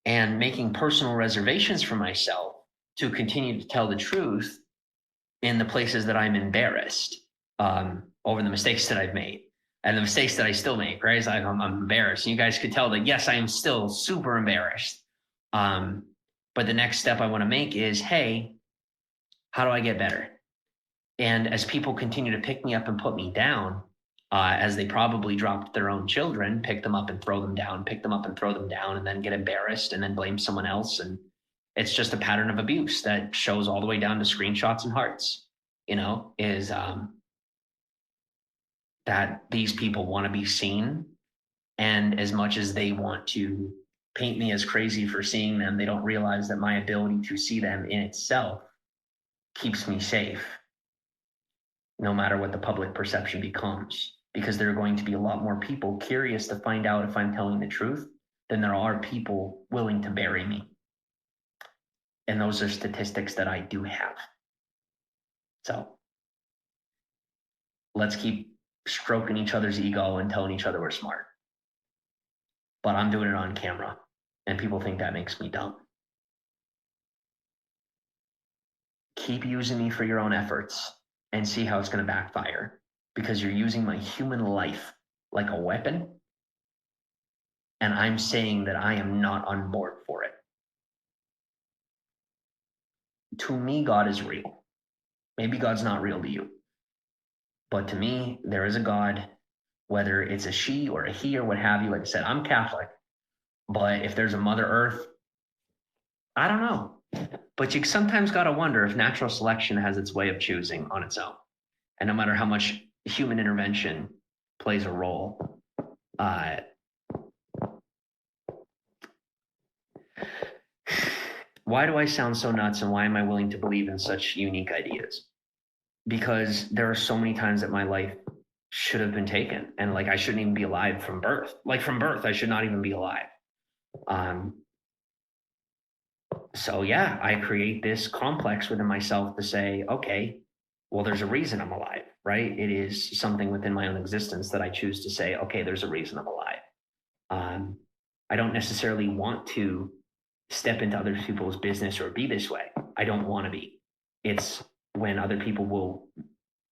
And making personal reservations for myself to continue to tell the truth in the places that I'm embarrassed over the mistakes that I've made and the mistakes that I still make, right? I'm embarrassed. And you guys could tell that, yes, I am still super embarrassed. But the next step I want to make is, hey, how do I get better? And as people continue to pick me up and put me down, as they probably dropped their own children, pick them up and throw them down, pick them up and throw them down, and then get embarrassed and then blame someone else. And it's just a pattern of abuse that shows all the way down to screenshots and hearts, is that these people want to be seen. And as much as they want to paint me as crazy for seeing them, they don't realize that my ability to see them in itself keeps me safe, no matter what the public perception becomes, because there are going to be a lot more people curious to find out if I'm telling the truth than there are people willing to bury me. And those are statistics that I do have. So let's keep stroking each other's ego and telling each other we're smart. But I'm doing it on camera, and people think that makes me dumb. Keep using me for your own efforts and see how it's going to backfire, because you're using my human life like a weapon, and I'm saying that I am not on board for it. To me, God is real. Maybe God's not real to you, but to me, there is a God, whether it's a she or a he or what have you. Like I said, I'm Catholic, but if there's a Mother Earth, I don't know. But you sometimes got to wonder if natural selection has its way of choosing on its own. And no matter how much human intervention plays a role, why do I sound so nuts, and why am I willing to believe in such unique ideas? Because there are so many times that my life should have been taken, and like I shouldn't even be alive from birth. Like from birth, I should not even be alive. So yeah, I create this complex within myself to say, okay, well, there's a reason I'm alive, right? It is something within my own existence that I choose to say, okay, there's a reason I'm alive. I don't necessarily want to step into other people's business or be this way. I don't want to be. It's when other people will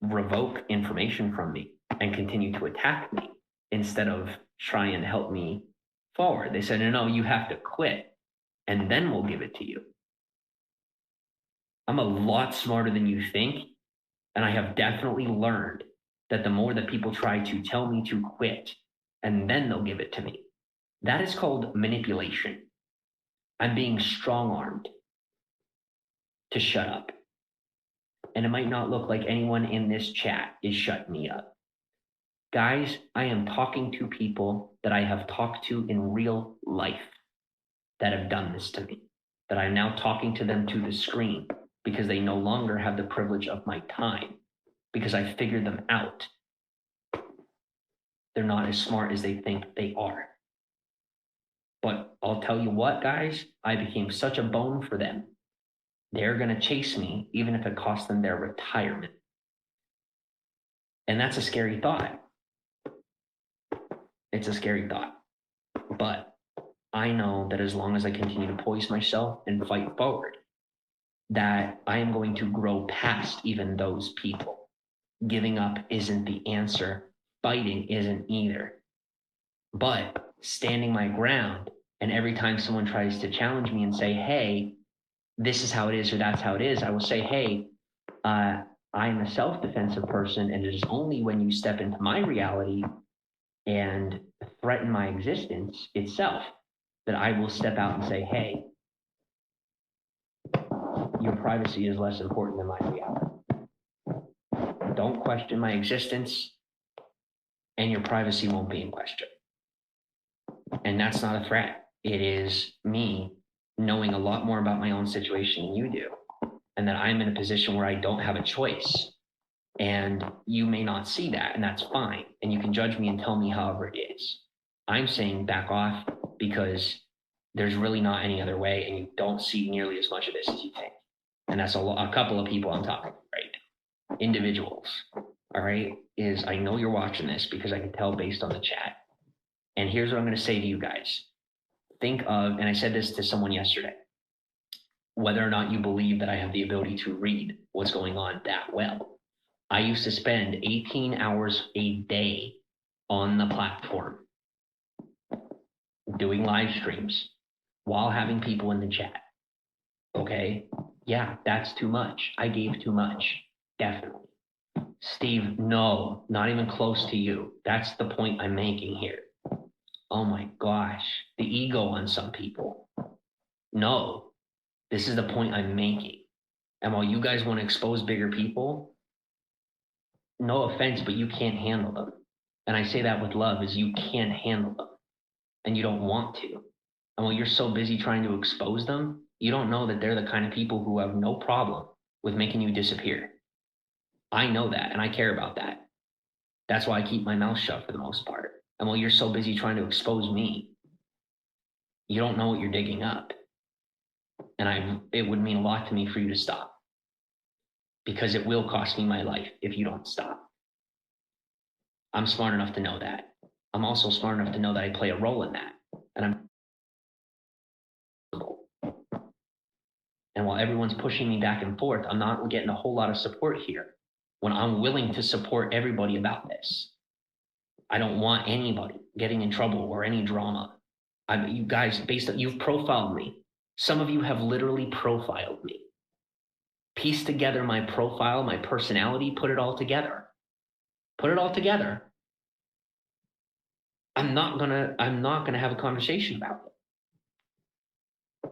revoke information from me and continue to attack me instead of try and help me forward. They said, no, you have to quit and then we'll give it to you. I'm a lot smarter than you think. And I have definitely learned that the more that people try to tell me to quit and then they'll give it to me, that is called manipulation. I'm being strong-armed to shut up. And it might not look like anyone in this chat is shutting me up. Guys, I am talking to people that I have talked to in real life that have done this to me, that I'm now talking to them to the screen because they no longer have the privilege of my time, because I figured them out. They're not as smart as they think they are. But I'll tell you what, guys, I became such a bone for them. They're going to chase me, even if it costs them their retirement. And that's a scary thought. It's a scary thought. But I know that as long as I continue to poise myself and fight forward, that I am going to grow past even those people. Giving up isn't the answer. Fighting isn't either. But standing my ground, and every time someone tries to challenge me and say, hey, this is how it is or that's how it is, I will say, hey, I'm a self-defensive person, and it is only when you step into my reality and threaten my existence itself that I will step out and say, hey, your privacy is less important than my reality. Don't question my existence, and your privacy won't be in question. And that's not a threat. It is me knowing a lot more about my own situation than you do, and that I'm in a position where I don't have a choice. And you may not see that, and that's fine. And you can judge me and tell me however it is. I'm saying back off because there's really not any other way, and you don't see nearly as much of this as you think. And that's a couple of people I'm talking about, right? Individuals, all right? Is I know you're watching this because I can tell based on the chat. And here's what I'm going to say to you guys. Think of, and I said this to someone yesterday, whether or not you believe that I have the ability to read what's going on that well. I used to spend 18 hours a day on the platform doing live streams while having people in the chat. Okay? Yeah, that's too much. I gave too much. Definitely. Steve, no, not even close to you. That's the point I'm making here. Oh my gosh, the ego on some people. No, this is the point I'm making. And while you guys want to expose bigger people, no offense, but you can't handle them. And I say that with love, is you can't handle them. And you don't want to. And while you're so busy trying to expose them, you don't know that they're the kind of people who have no problem with making you disappear. I know that, and I care about that. That's why I keep my mouth shut for the most part. And while you're so busy trying to expose me, you don't know what you're digging up. And it would mean a lot to me for you to stop. Because it will cost me my life if you don't stop. I'm smart enough to know that. I'm also smart enough to know that I play a role in that. And while everyone's pushing me back and forth, I'm not getting a whole lot of support here when I'm willing to support everybody about this. I don't want anybody getting in trouble or any drama. You guys, you've profiled me. Some of you have literally profiled me. Piece together my profile, my personality, put it all together. Put it all together. I'm not gonna have a conversation about it.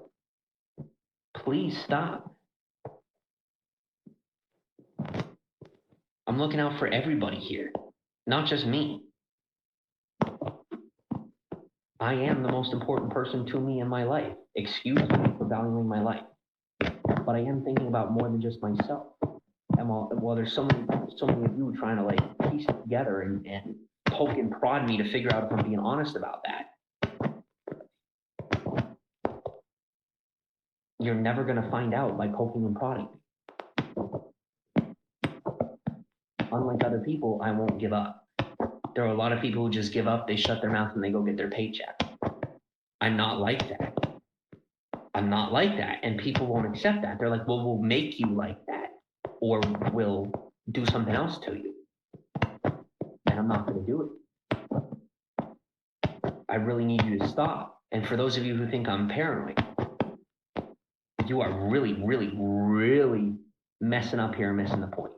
Please stop. I'm looking out for everybody here, not just me. I am the most important person to me in my life. Excuse me for valuing my life. But I am thinking about more than just myself. And while there's so many of you trying to like piece it together and poke and prod me to figure out if I'm being honest about that, you're never going to find out by poking and prodding. Unlike other people, I won't give up. There are a lot of people who just give up, they shut their mouth and they go get their paycheck. I'm not like that. I'm not like that. And people won't accept that. They're like, well, we'll make you like that. Or we'll do something else to you, and I'm not going to do it. I really need you to stop. And for those of you who think I'm paranoid, you are really, really, really messing up here and missing the point.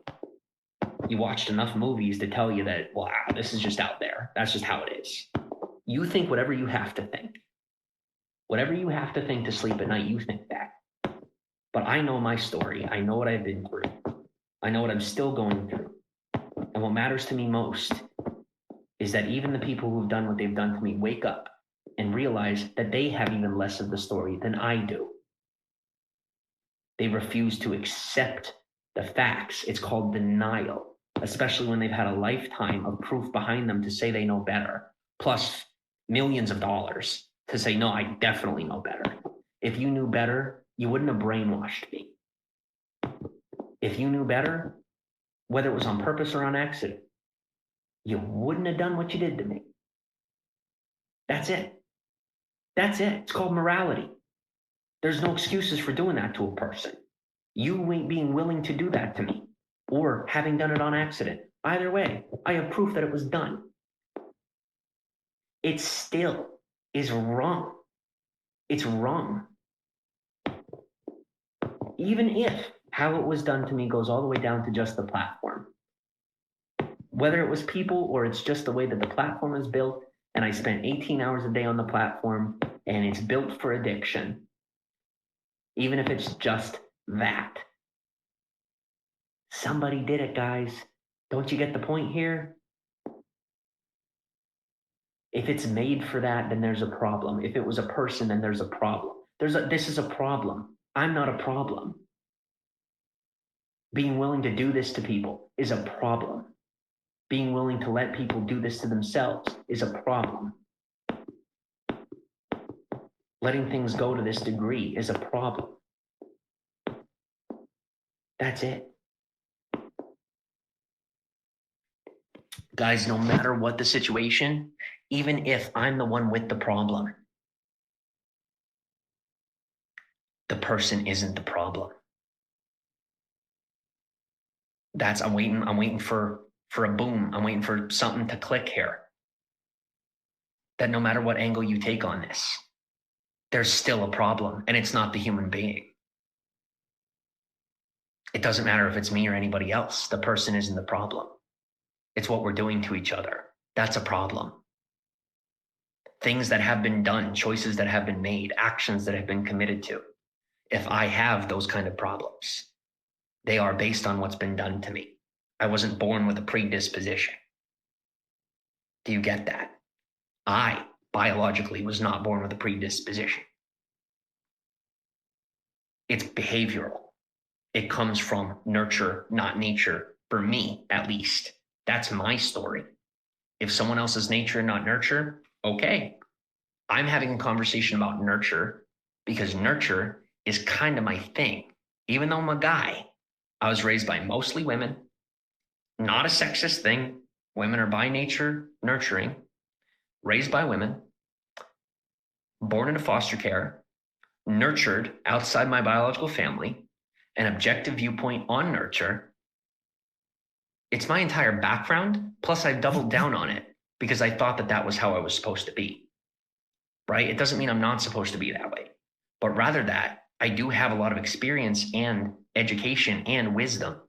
You watched enough movies to tell you that, wow, this is just out there. That's just how it is. You think whatever you have to think. Whatever you have to think to sleep at night, you think that. But I know my story. I know what I've been through. I know what I'm still going through. And what matters to me most is that even the people who've done what they've done to me wake up and realize that they have even less of the story than I do. They refuse to accept the facts. It's called denial, especially when they've had a lifetime of proof behind them to say they know better, plus millions of dollars to say, no, I definitely know better. If you knew better, you wouldn't have brainwashed me. If you knew better, whether it was on purpose or on accident, you wouldn't have done what you did to me. That's it. That's it. It's called morality. There's no excuses for doing that to a person. You being willing to do that to me, or having done it on accident. Either way, I have proof that it was done. It still is wrong. It's wrong. Even if how it was done to me goes all the way down to just the platform. Whether it was people or it's just the way that the platform is built, and I spent 18 hours a day on the platform, and it's built for addiction. Even if it's just that. Somebody did it, guys. Don't you get the point here? If it's made for that, then there's a problem. If it was a person, then there's a problem. This is a problem. I'm not a problem. Being willing to do this to people is a problem. Being willing to let people do this to themselves is a problem. Letting things go to this degree is a problem. That's it. Guys, no matter what the situation, even if I'm the one with the problem, the person isn't the problem. I'm waiting for a boom. I'm waiting for something to click here. That no matter what angle you take on this, there's still a problem, and it's not the human being. It doesn't matter if it's me or anybody else. The person isn't the problem. It's what we're doing to each other. That's a problem. Things that have been done, choices that have been made, actions that have been committed to. If I have those kind of problems, they are based on what's been done to me. I wasn't born with a predisposition. Do you get that? I biologically was not born with a predisposition. It's behavioral. It comes from nurture, not nature, for me, at least. That's my story. If someone else's nature, not nurture, okay. I'm having a conversation about nurture because nurture is kind of my thing. Even though I'm a guy, I was raised by mostly women. Not a sexist thing. Women are by nature nurturing. Raised by women. Born into foster care. Nurtured outside my biological family. An objective viewpoint on nurture. It's my entire background, plus I've doubled down on it because I thought that that was how I was supposed to be, right? It doesn't mean I'm not supposed to be that way, but rather that I do have a lot of experience and education and wisdom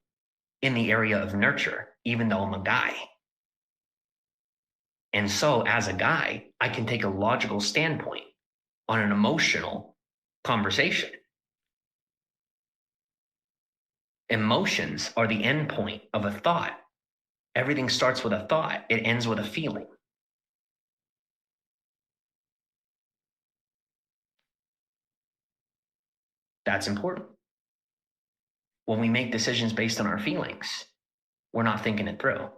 in the area of nurture, even though I'm a guy. And so as a guy, I can take a logical standpoint on an emotional conversation. Emotions are the end point of a thought. Everything starts with a thought. It ends with a feeling. That's important. When we make decisions based on our feelings, we're not thinking it through.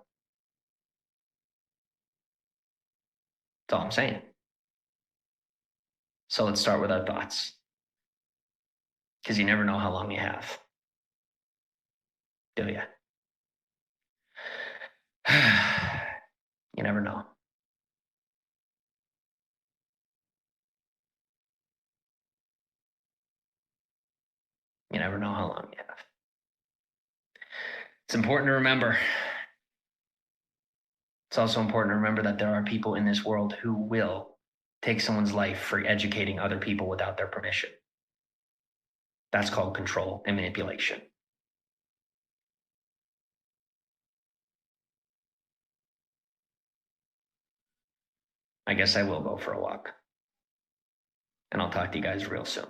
That's all I'm saying. So let's start with our thoughts. Because you never know how long you have. Do you? You never know. You never know how long you have. It's important to remember. It's also important to remember that there are people in this world who will take someone's life for educating other people without their permission. That's called control and manipulation. I guess I will go for a walk. And I'll talk to you guys real soon.